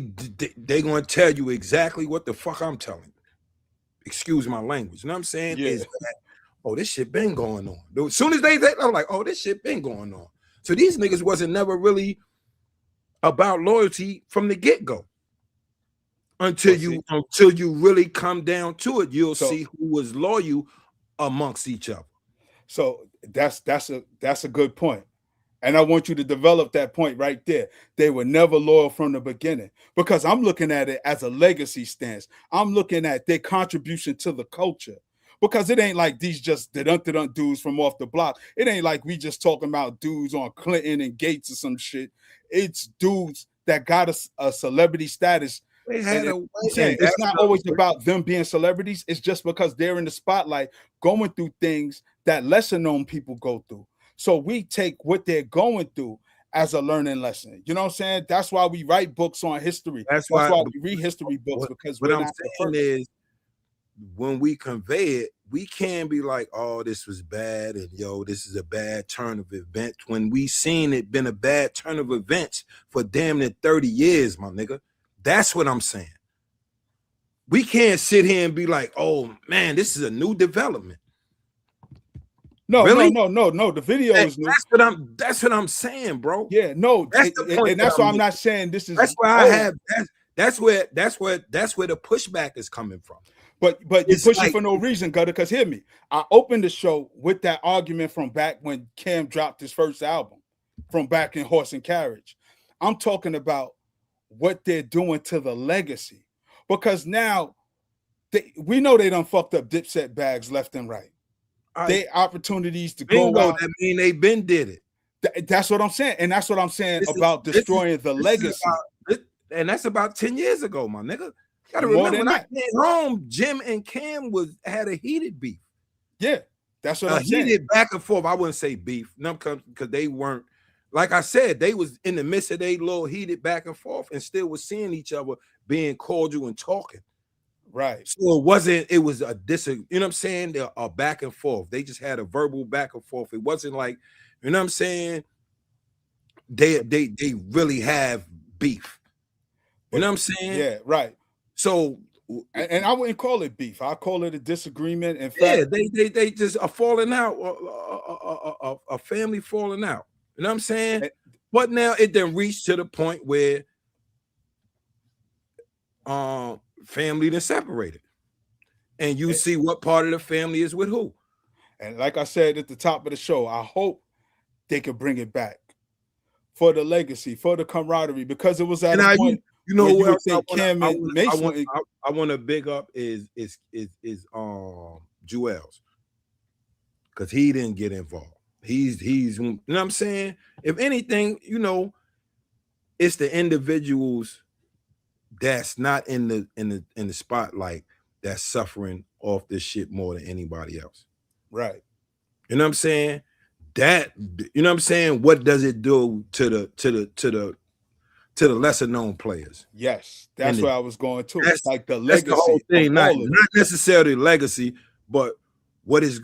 S6: gonna tell you exactly what the fuck I'm telling you. Excuse my language. You know what I'm saying?
S1: Yeah.
S6: Is that, oh, this shit been going on. As soon as I'm like, oh, this shit been going on. So these niggas wasn't never really about loyalty from the get-go. Until you really come down to it, you'll see who was loyal amongst each other.
S1: So that's a good point. And I want you to develop that point right there. They were never loyal from the beginning, because I'm looking at it as a legacy stance. I'm looking at their contribution to the culture, because it ain't like these just dun dudes from off the block. It ain't like we just talking about dudes on Clinton and Gates or some shit. It's dudes that got a celebrity status. It's not always about them being celebrities. It's just because they're in the spotlight going through things that lesser known people go through. So we take what they're going through as a learning lesson. You know what I'm saying? That's why we write books on history. That's why we read history books, because
S6: what I'm saying is, when we convey it, we can be like, oh, this was bad, and yo, this is a bad turn of events. When we seen it been a bad turn of events for damn near 30 years, my nigga. That's what I'm saying. We can't sit here and be like, oh man, this is a new development.
S1: No,
S6: really?
S1: No. The video is new.
S6: That's what I'm saying, bro.
S1: Yeah, no,
S6: that's the point,
S1: and that's why I'm not saying this is.
S6: That's why that's where the pushback is coming from.
S1: But you're pushing for no reason, Gutter. Because hear me, I opened the show with that argument from back when Cam dropped his first album, from back in Horse and Carriage. I'm talking about what they're doing to the legacy, because now we know they done fucked up Dipset bags left and right. They opportunities to go out.
S6: That mean they been did it.
S1: That's what I'm saying, and that's what I'm saying about destroying the legacy.
S6: And that's about 10 years ago, my nigga. You gotta remember, when I came home, Jim and Cam had a heated beef.
S1: Yeah, that's what I'm saying.
S6: Heated back and forth. I wouldn't say beef, because they weren't. Like I said, they was in the midst of their little heated back and forth, and still was seeing each other, being cordial and talking.
S1: Right.
S6: So it was a you know what I'm saying? A back and forth. They just had a verbal back and forth. It wasn't like, you know what I'm saying? They really have beef. You know what I'm saying?
S1: Yeah, right.
S6: So
S1: And I wouldn't call it beef. I call it a disagreement. In
S6: Yeah,
S1: fact,
S6: they just are falling out, a family falling out. You know what I'm saying? But now it then reached to the point where family then separated, and you see what part of the family is with who.
S1: And like I said at the top of the show, I hope they could bring it back for the legacy, for the camaraderie, because it was at a point.
S6: You know who else I
S1: want
S6: to big up is Jewels, because he didn't get involved. He's you know what I'm saying? If anything, you know, it's the individuals that's not in the spotlight that's suffering off this shit more than anybody else.
S1: Right.
S6: You know what I'm saying? That, you know what I'm saying? What does it do to the lesser known players?
S1: Yes, that's where I was going to.
S6: That's
S1: like the
S6: legacy. That's the whole thing, not necessarily legacy, but what is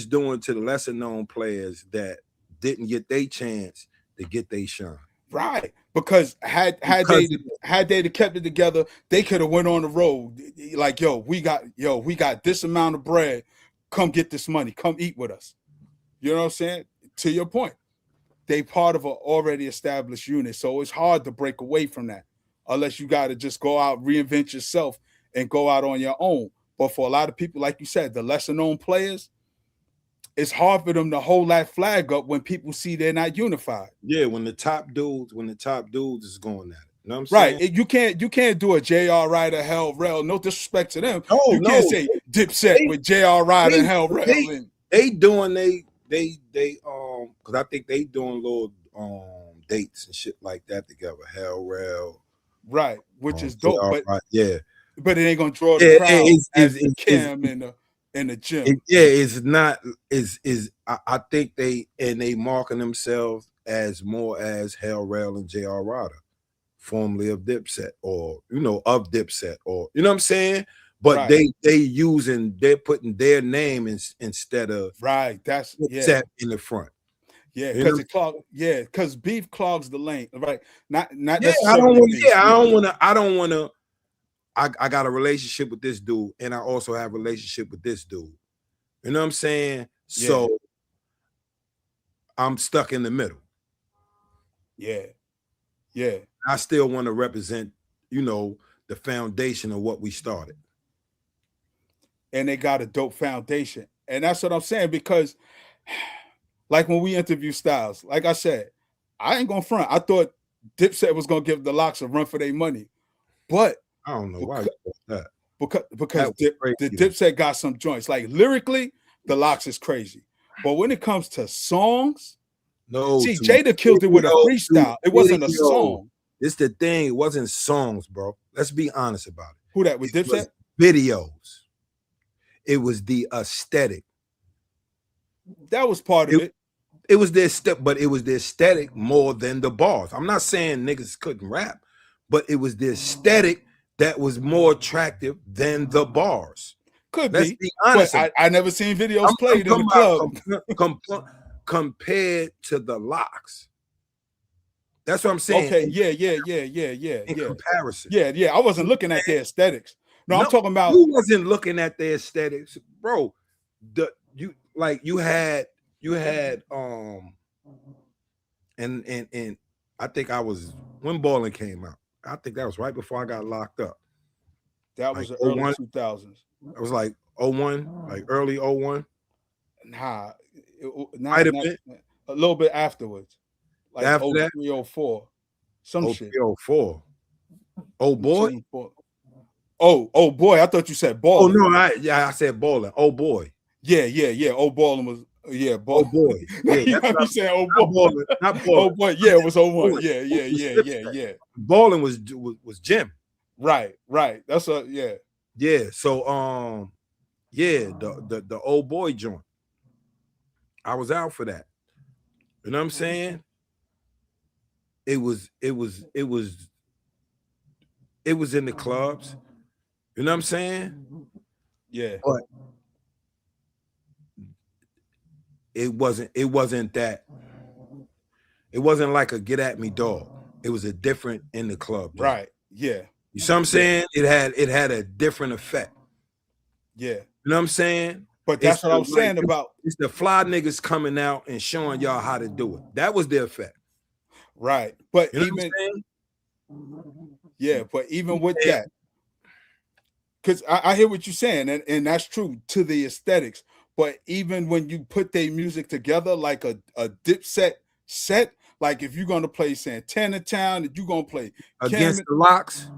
S6: doing to the lesser known players that didn't get their chance to get their shine.
S1: Right. Because had they kept it together, they could have went on the road. Like, we got this amount of bread. Come get this money. Come eat with us. You know what I'm saying? To your point, they part of an already established unit. So it's hard to break away from that unless you got to just go out, reinvent yourself, and go out on your own. But for a lot of people, like you said, the lesser known players, it's hard for them to hold that flag up when people see they're not unified.
S6: Yeah, when the top dudes is going at it. You know what I'm saying?
S1: Right. You can't do a J.R. Ryder, Hell Rel. No disrespect to them. You can't say Dipset with J.R. Ryder and Hell Rel.
S6: They doing because I think they doing little dates and shit like that together. Hell Rel.
S1: Right, which is dope. But
S6: yeah.
S1: But it ain't gonna draw the crowd as the Cam in the gym.
S6: It's not. I think they marking themselves as more as Hell Rel and J.R. Ryder, formerly of Dipset, or of Dipset, or you know what I'm saying. But they're putting their name instead of
S1: That's
S6: Dipset in the front.
S1: Yeah, because beef clogs the lane. Right. Not
S6: I don't want to. I got a relationship with this dude, and I also have a relationship with this dude. You know what I'm saying? Yeah. So I'm stuck in the middle.
S1: Yeah.
S6: I still want to represent, the foundation of what we started.
S1: And they got a dope foundation. And that's what I'm saying, because like when we interview Styles, like I said, I ain't gonna front. I thought Dipset was gonna give the Locks a run for their money. But
S6: I don't know why you thought
S1: that. Because the Dipset got some joints. Like lyrically, the Locks is crazy. But when it comes to songs, Jada killed it with a freestyle. It wasn't a song.
S6: It's the thing. It wasn't songs, bro. Let's be honest about it.
S1: Who that? With Dipset?
S6: Videos. It was the aesthetic.
S1: That was part of it.
S6: It was their step, but it was the aesthetic more than the bars. I'm not saying niggas couldn't rap, but it was the aesthetic that was more attractive than the bars.
S1: Let's be honest. I never seen videos played in the club
S6: compared to the Locks. That's what I'm saying.
S1: Okay, yeah.
S6: In comparison.
S1: Yeah. I wasn't looking at their aesthetics. No, I'm talking about.
S6: You wasn't looking at their aesthetics, bro. You had and I think I was when Ballin' came out. I think that was right before I got locked up.
S1: That was the early 2000s.
S6: It was like 01, like early 01.
S1: Nah, a little bit afterwards. Like
S6: after
S1: 03, 04. Some shit.
S6: 04. Oh boy.
S1: Oh boy. I thought you said Ballin'.
S6: Oh no, I said Ballin'. Oh boy.
S1: Yeah. Oh Ballin' was
S6: Oh boy. Yeah,
S1: you saying oh boy.
S6: Not Ballin'.
S1: Oh boy. Yeah, it was 01. Yeah.
S6: Ballin' was Jim.
S1: Right. That's
S6: Yeah. So the old boy joint. I was out for that. You know what I'm saying? It was in the clubs. You know what I'm saying?
S1: Yeah.
S6: But it wasn't like a get at me dog. It was a different in the club.
S1: Right. Yeah.
S6: You see what I'm saying? It had a different effect.
S1: Yeah.
S6: You know what I'm saying?
S1: But that's what I was saying about.
S6: It's the fly niggas coming out and showing y'all how to do it. That was the effect.
S1: Right. But
S6: You know
S1: even,
S6: what I'm saying?
S1: Yeah, but even with that, because I hear what you're saying, and that's true to the aesthetics. But even when you put their music together, like a Dipset set, like if you're gonna play Santana Town, if you're gonna play
S6: Against the Locks.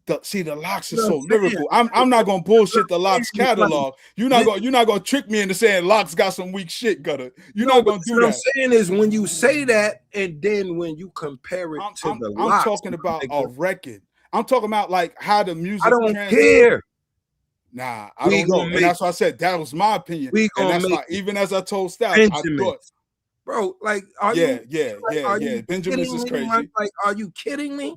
S1: The Locks is so lyrical. I'm not gonna bullshit the Locks catalog. You're not gonna trick me into saying Locks got some weak shit, Gutter. You're not gonna do that.
S6: What I'm saying is when you say that, and then when you compare it to the Locks,
S1: I'm talking about a record. I'm talking about like how the music.
S6: I don't care.
S1: Nah, I don't know, and that's why I said that was my opinion. And that's why, even as I told Styles, I thought,
S6: bro, like,
S1: yeah.
S6: Benjamin's
S1: is crazy.
S6: Like, are you kidding me?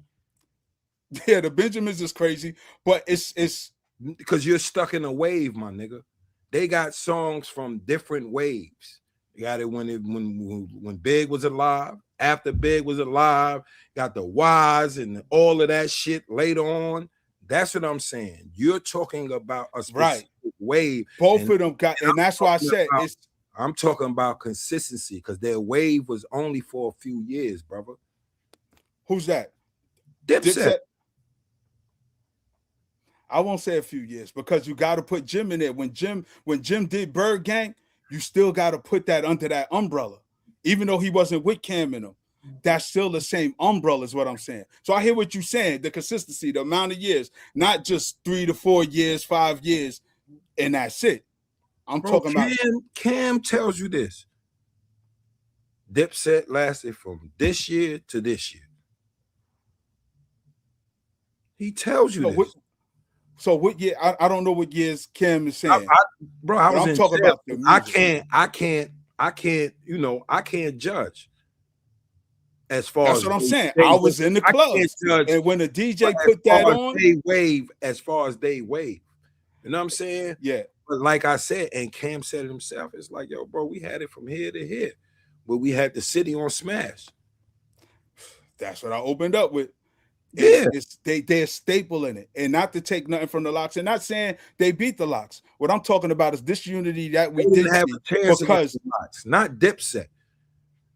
S1: Yeah, the Benjamins is crazy, but it's
S6: because you're stuck in a wave, my nigga. They got songs from different waves. You got it when Big was alive, after Big was alive, got the Wise and all of that shit later on. That's what I'm saying. You're talking about a specific wave.
S1: Both of them got, and that's why I said
S6: I'm talking about consistency because their wave was only for a few years, brother.
S1: Who's that?
S6: Dipset.
S1: I won't say a few years because you got to put Jim in there. When Jim did Bird Gang, you still got to put that under that umbrella, even though he wasn't with Cam and them. That's still the same umbrella, is what I'm saying. So I hear what you're saying, the consistency, the amount of years, not just 3 to 4 years, 5 years, and that's it. I'm talking about.
S6: Cam tells you this. Dipset lasted from this year to this year. He tells you this.
S1: So what year? I don't know what years Cam is saying.
S6: I'm
S1: talking about the music.
S6: I can't, I can't judge. As far
S1: that's
S6: as
S1: what I'm saying. I was in the club, and when the DJ put that on,
S6: they wave as far as they wave. You know what I'm saying?
S1: Yeah.
S6: But like I said, and Cam said it himself, it's like, yo, bro, we had it from here to here, but we had the city on smash.
S1: That's what I opened up with.
S6: They're
S1: a staple in it, and not to take nothing from the Locks, and not saying they beat the Locks. What I'm talking about is this unity that we didn't
S6: have a chance because the Locks, not Dipset.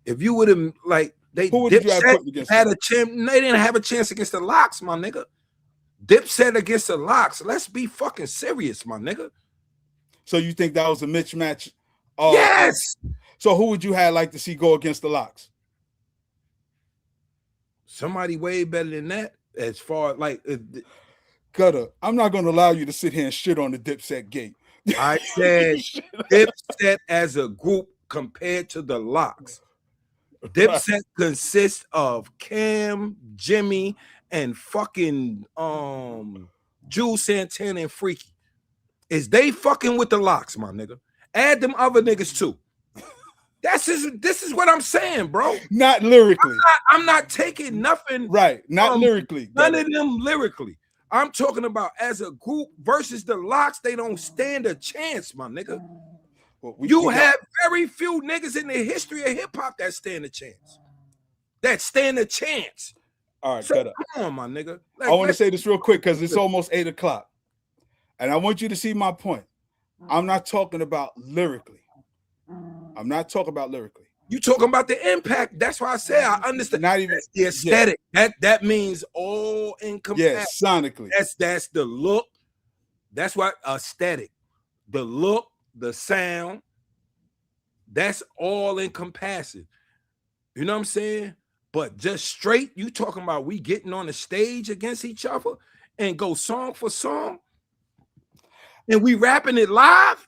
S6: If you would have Dipset had a chance, they didn't have a chance against the Locks, my nigga. Dipset against the Locks. Let's be fucking serious, my nigga.
S1: So you think that was a mismatch?
S6: Yes.
S1: So who would you have like to see go against the Locks?
S6: Somebody way better than that. As far like
S1: Gutter, I'm not going to allow you to sit here and shit on the Dipset gate.
S6: I said Dipset as a group compared to the Locks. Dipset consists of Cam, Jimmy, and fucking Jules Santana and Freekey. Is they fucking with the Locks, my nigga? Add them other niggas too. This is what I'm saying, bro.
S1: Not lyrically.
S6: I'm not taking nothing.
S1: Right. Not lyrically.
S6: None of them lyrically. I'm talking about as a group versus the Locks. They don't stand a chance, my nigga. Well, you have very few niggas in the history of hip hop that stand a chance.
S1: All right,
S6: so, come on, my nigga.
S1: I want to say this real quick because it's almost 8 o'clock. And I want you to see my point. I'm not talking about lyrically.
S6: You talking about the impact. That's why I say I understand.
S1: Not even
S6: the aesthetic. Yeah. That means all encompassing.
S1: Yeah, sonically.
S6: That's the look. That's what aesthetic. The look, the sound. That's all encompassing. You know what I'm saying? But just straight, you talking about we getting on the stage against each other and go song for song, and we rapping it live.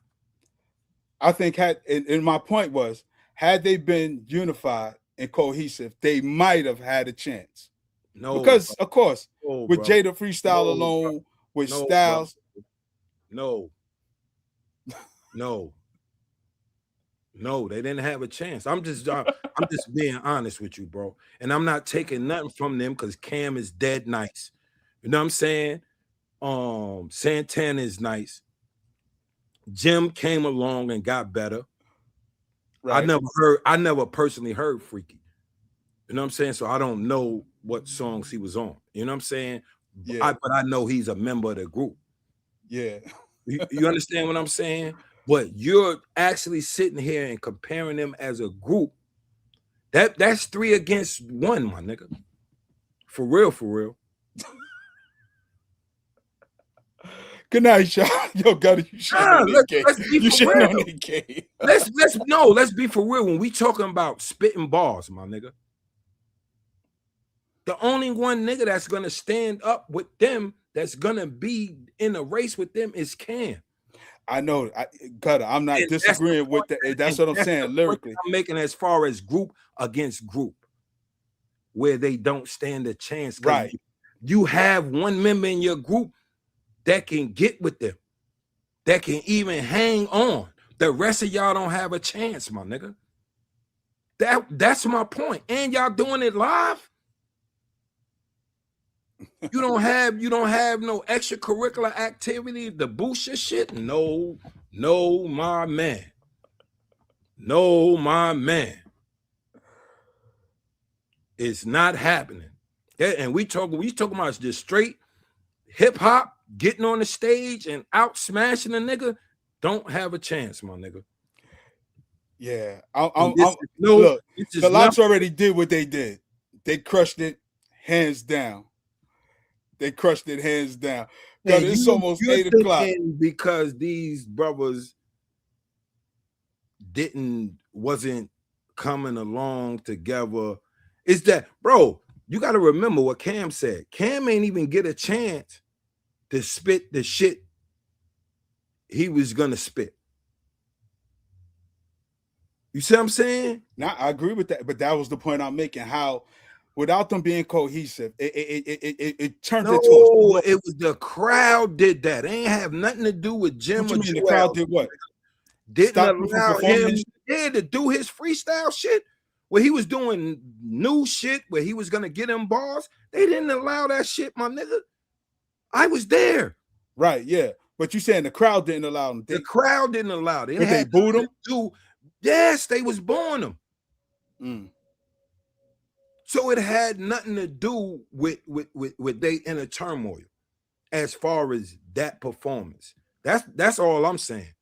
S1: I think and my point was, had they been unified and cohesive, they might have had a chance.
S6: No,
S1: because of course, with
S6: bro.
S1: Jada Freestyle alone, with Styles,
S6: no, they didn't have a chance. I'm just being honest with you, bro. And I'm not taking nothing from them because Cam is dead nice. You know what I'm saying? Santana is nice. Jim came along and got better. Right. I never personally heard Freekey. You know what I'm saying? So I don't know what songs he was on. You know what I'm saying?
S1: Yeah.
S6: But I know he's a member of the group.
S1: Yeah.
S6: You understand what I'm saying? But you're actually sitting here and comparing them as a group. That's 3 against 1, my nigga. For real, for real.
S1: Good night, Sean. Yo, Gunna, you shitting on their
S6: Let's
S1: game.
S6: be
S1: You
S6: for
S1: shitting
S6: real.
S1: on their game.
S6: Let's be for real. When we talking about spitting bars, my nigga, the only one nigga that's gonna stand up with them, that's gonna be in a race with them, is Cam.
S1: I know, Gunna. I'm not
S6: And
S1: disagreeing with that. That's what I'm saying lyrically.
S6: I'm making as far as group against group, where they don't stand a chance.
S1: Right.
S6: You have one member in your group that can get with them, that can even hang on. The rest of y'all don't have a chance, my nigga. That's my point. And y'all doing it live. You don't have no extracurricular activity to boost your shit. No, my man. No, my man. It's not happening. And we talking about just straight hip hop, getting on the stage and out smashing a nigga. Don't have a chance, my nigga.
S1: Yeah.
S6: Look,
S1: the Locks already did what they did. They crushed it hands down. They crushed it hands down. God, it's almost 8 o'clock.
S6: Because these brothers wasn't coming along together. Is that, bro, you got to remember what Cam said. Cam ain't even get a chance to spit the shit he was gonna spit. You see what I'm saying?
S1: Now I agree with that, but that was the point I'm making. How without them being cohesive, it turned into
S6: it was the crowd did that. It ain't have nothing to do with Jim.
S1: What you mean the crowd did what?
S6: Didn't
S1: Stop him from
S6: allow
S1: performing
S6: him to do his freestyle shit where he was doing new shit where he was gonna get him bars. They didn't allow that shit, my nigga. I was there.
S1: Right, yeah. But you saying the crowd didn't allow them.
S6: The crowd didn't allow it.
S1: But they booed him?
S6: Yes, they was booing him. So it had nothing to do with they inner turmoil as far as that performance. That's all I'm saying.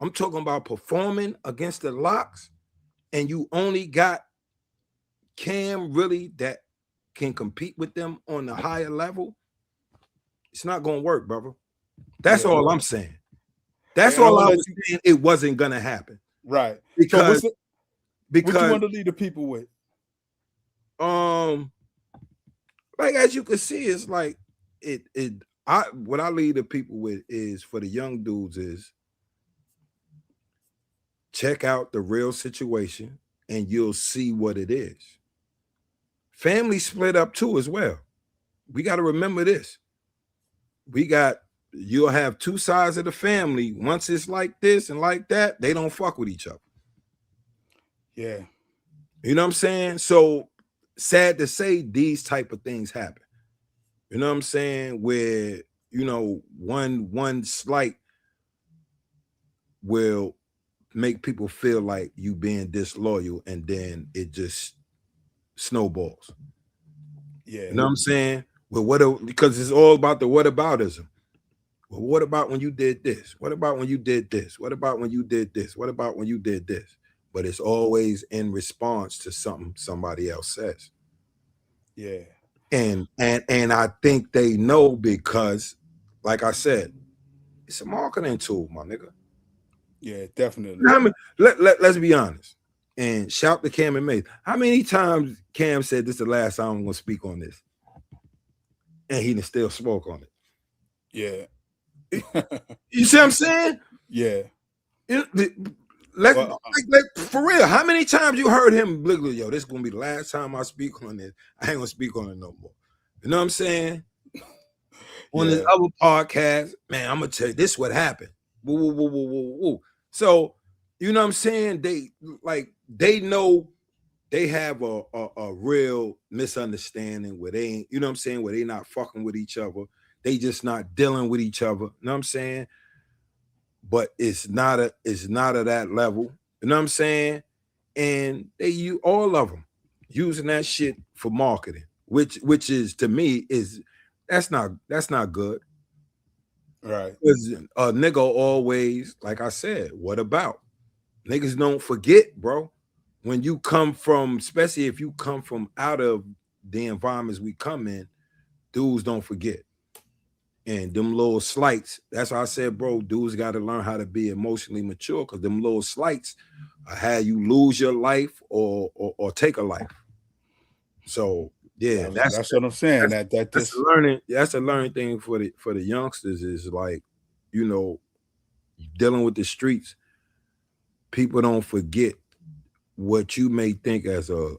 S6: I'm talking about performing against the Locks, and you only got Cam really that can compete with them on the higher level. It's not gonna work, brother. That's all I'm saying. That's all I was saying. It wasn't gonna happen.
S1: Right.
S6: Because
S1: what you want to lead the people with?
S6: Like as you can see, it's like what I lead the people with is for the young dudes is check out the real situation and you'll see what it is. Family split up too as well. We got to remember this. You'll have 2 sides of the family. Once it's like this and like that, they don't fuck with each other. Yeah. You know what I'm saying? So sad to say, these type of things happen. You know what I'm saying? Where, one slight will make people feel like you being disloyal, and then it just snowballs. Yeah. You know what I'm saying? Well, because it's all about the whataboutism. Well, what about when you did this? What about when you did this? What about when you did this? What about when you did this? But it's always in response to something somebody else says. Yeah. And I think they know because, like I said, it's a marketing tool, my nigga.
S1: Yeah, definitely.
S6: Let's be honest. And shout to Cam and Mace. How many times Cam said this is the last time I'm going to speak on this? And he still spoke on it. Yeah. You see what I'm saying? Yeah. For real, how many times you heard him, yo, this is going to be the last time I speak on this. I ain't going to speak on it no more. You know what I'm saying? On this other podcast, man, I'm going to tell you, this is what happened. Woo, woo, woo, woo, woo, woo. So, you know what I'm saying? They know they have a real misunderstanding where they ain't, you know what I'm saying, where they not fucking with each other. They just not dealing with each other. You know what I'm saying? But it's not at that level. You know what I'm saying? And all of them. using that shit for marketing, which is to me is that's not good.
S1: Right.
S6: Because a nigga always, like I said, what about? Niggas don't forget, bro. When you come from, especially if you come from out of the environments we come in, dudes don't forget. And them little slights, that's why I said, bro, dudes got to learn how to be emotionally mature, because them little slights are how you lose your life or take a life. So yeah,
S1: that's what I'm saying.
S6: That's a learning thing for the youngsters, is like, you know, dealing with the streets. People don't forget what you may think as a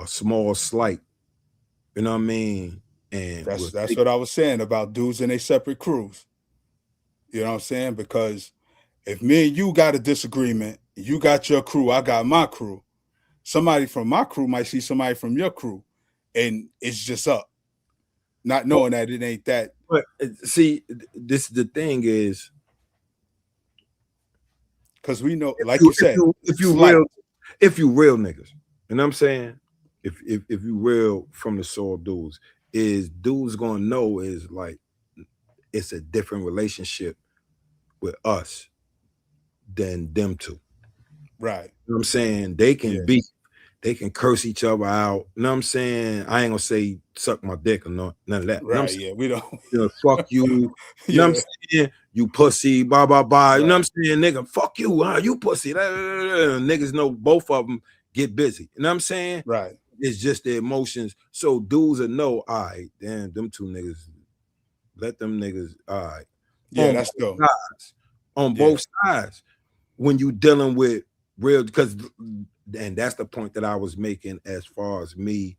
S6: small slight. You know what I mean? And
S1: that's what I was saying about dudes in a separate crews. You know what I'm saying? Because if me and you got a disagreement, you got your crew, I got my crew. Somebody from my crew might see somebody from your crew, and it's just up, not knowing that it ain't that.
S6: But see, this the thing is,
S1: because we know, like you said,
S6: if you real niggas, you know what I'm saying? If you real from the soul dudes, is dudes gonna know is like it's a different relationship with us than them two.
S1: Right.
S6: You know what I'm saying? They can they can curse each other out. You know what I'm saying? I ain't gonna say suck my dick or none of that.
S1: Right, you know
S6: we don't. You know, fuck you. You know what I'm saying? You pussy, blah, blah, blah. You know what I'm saying? Nigga, fuck you. You pussy. Niggas know both of them get busy. You know what I'm saying?
S1: Right.
S6: It's just the emotions. So dudes will know, all right, damn, them two niggas, let them niggas, all right.
S1: Yeah, that's dope.
S6: On both sides. When you dealing with real, because, and that's the point that I was making as far as me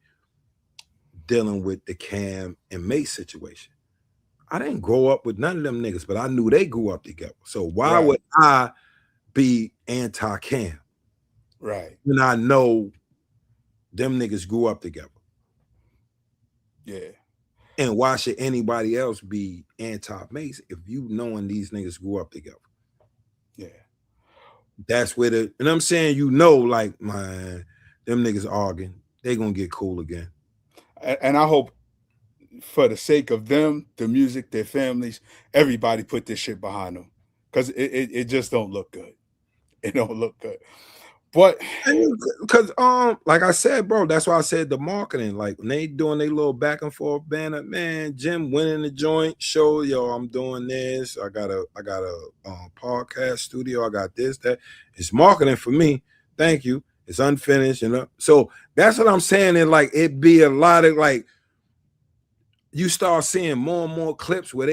S6: dealing with the Cam and Mace situation. I didn't grow up with none of them niggas, but I knew they grew up together. So why would I be anti-Cam?
S1: Right.
S6: When I know them niggas grew up together.
S1: Yeah.
S6: And why should anybody else be anti-Mace if you knowing these niggas grew up together?
S1: Yeah.
S6: That's where you know what I'm saying? You know, like, man, them niggas arguing. They gonna get cool again.
S1: And I hope, for the sake of them, the music, their families, everybody put this shit behind them, because it just don't look good. It don't look good. But
S6: because like I said, bro, that's why I said the marketing. Like when they doing their little back and forth banner, man, Jim winning the joint, show, yo, I'm doing this. I got a podcast studio. I got this, that. It's marketing for me. Thank you. It's unfinished, you know. So that's what I'm saying. And like it be a lot of like, you start seeing more and more clips where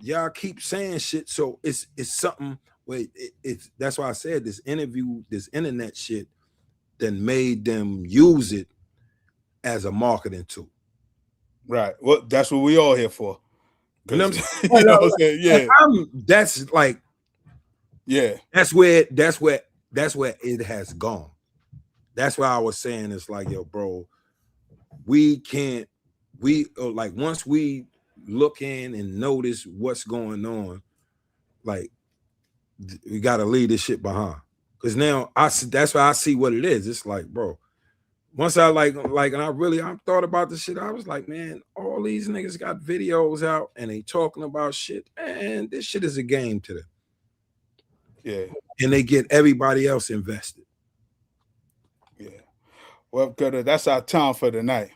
S6: y'all keep saying shit. So it's something where it's that's why I said this internet shit that made them use it as a marketing tool.
S1: Right. Well, that's what we all here for.
S6: You know what I'm saying?
S1: Yeah.
S6: That's like,
S1: yeah.
S6: That's where it has gone. That's why I was saying it's like, yo, bro, like once we look in and notice what's going on, like we gotta leave this shit behind. Because now that's why I see what it is. It's like, bro, once I like and I thought about this shit, I was like, man, all these niggas got videos out and they talking about shit, and this shit is a game to them.
S1: Yeah.
S6: And they get everybody else invested.
S1: Yeah. Well, good. That's our time for tonight.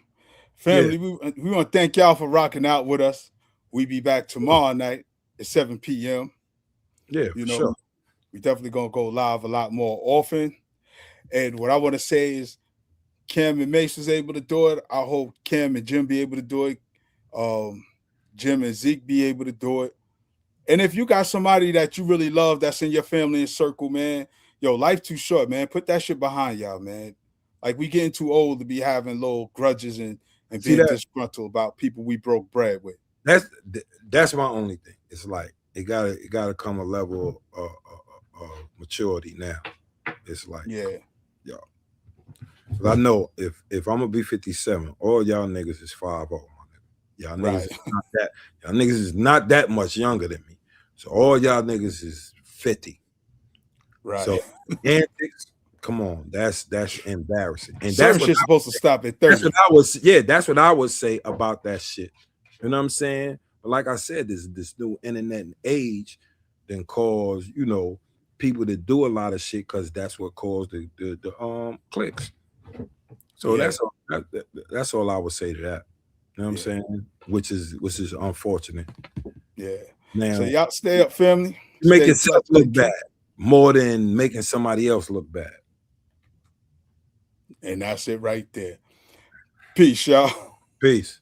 S1: Family, we want to thank y'all for rocking out with us. We be back tomorrow night at 7 p.m.
S6: Yeah,
S1: you know,
S6: sure.
S1: We definitely gonna go live a lot more often. And what I want to say is, Cam and Mace was able to do it. I hope Cam and Jim be able to do it. Jim and Zeke be able to do it. And if you got somebody that you really love that's in your family and circle, man, yo, life too short, man. Put that shit behind y'all, man. Like, we getting too old to be having little grudges and being disgruntled about people we broke bread with.
S6: That's my only thing. It's like it gotta come a level of maturity now. It's like, yo, I know if I'm gonna be 57, all y'all niggas is 50. Y'all niggas is not that. Y'all niggas is not that much younger than me. So all y'all niggas is 50.
S1: Right.
S6: So antics, Come on, that's embarrassing. And
S1: Certain
S6: that's what
S1: shit's supposed to stop at 30.
S6: That's what I would say about that shit. You know what I'm saying? But like I said, this new internet age then cause, you know, people to do a lot of shit because that's what caused the clicks. So
S1: Yeah.
S6: that's all I would say to that. You know what I'm saying? Which is unfortunate.
S1: Yeah.
S6: Now,
S1: So y'all stay up, family.
S6: make
S1: Stay
S6: yourself
S1: blessed.
S6: look bad more than making somebody else look bad.
S1: And that's it right there. Peace, y'all.
S6: Peace.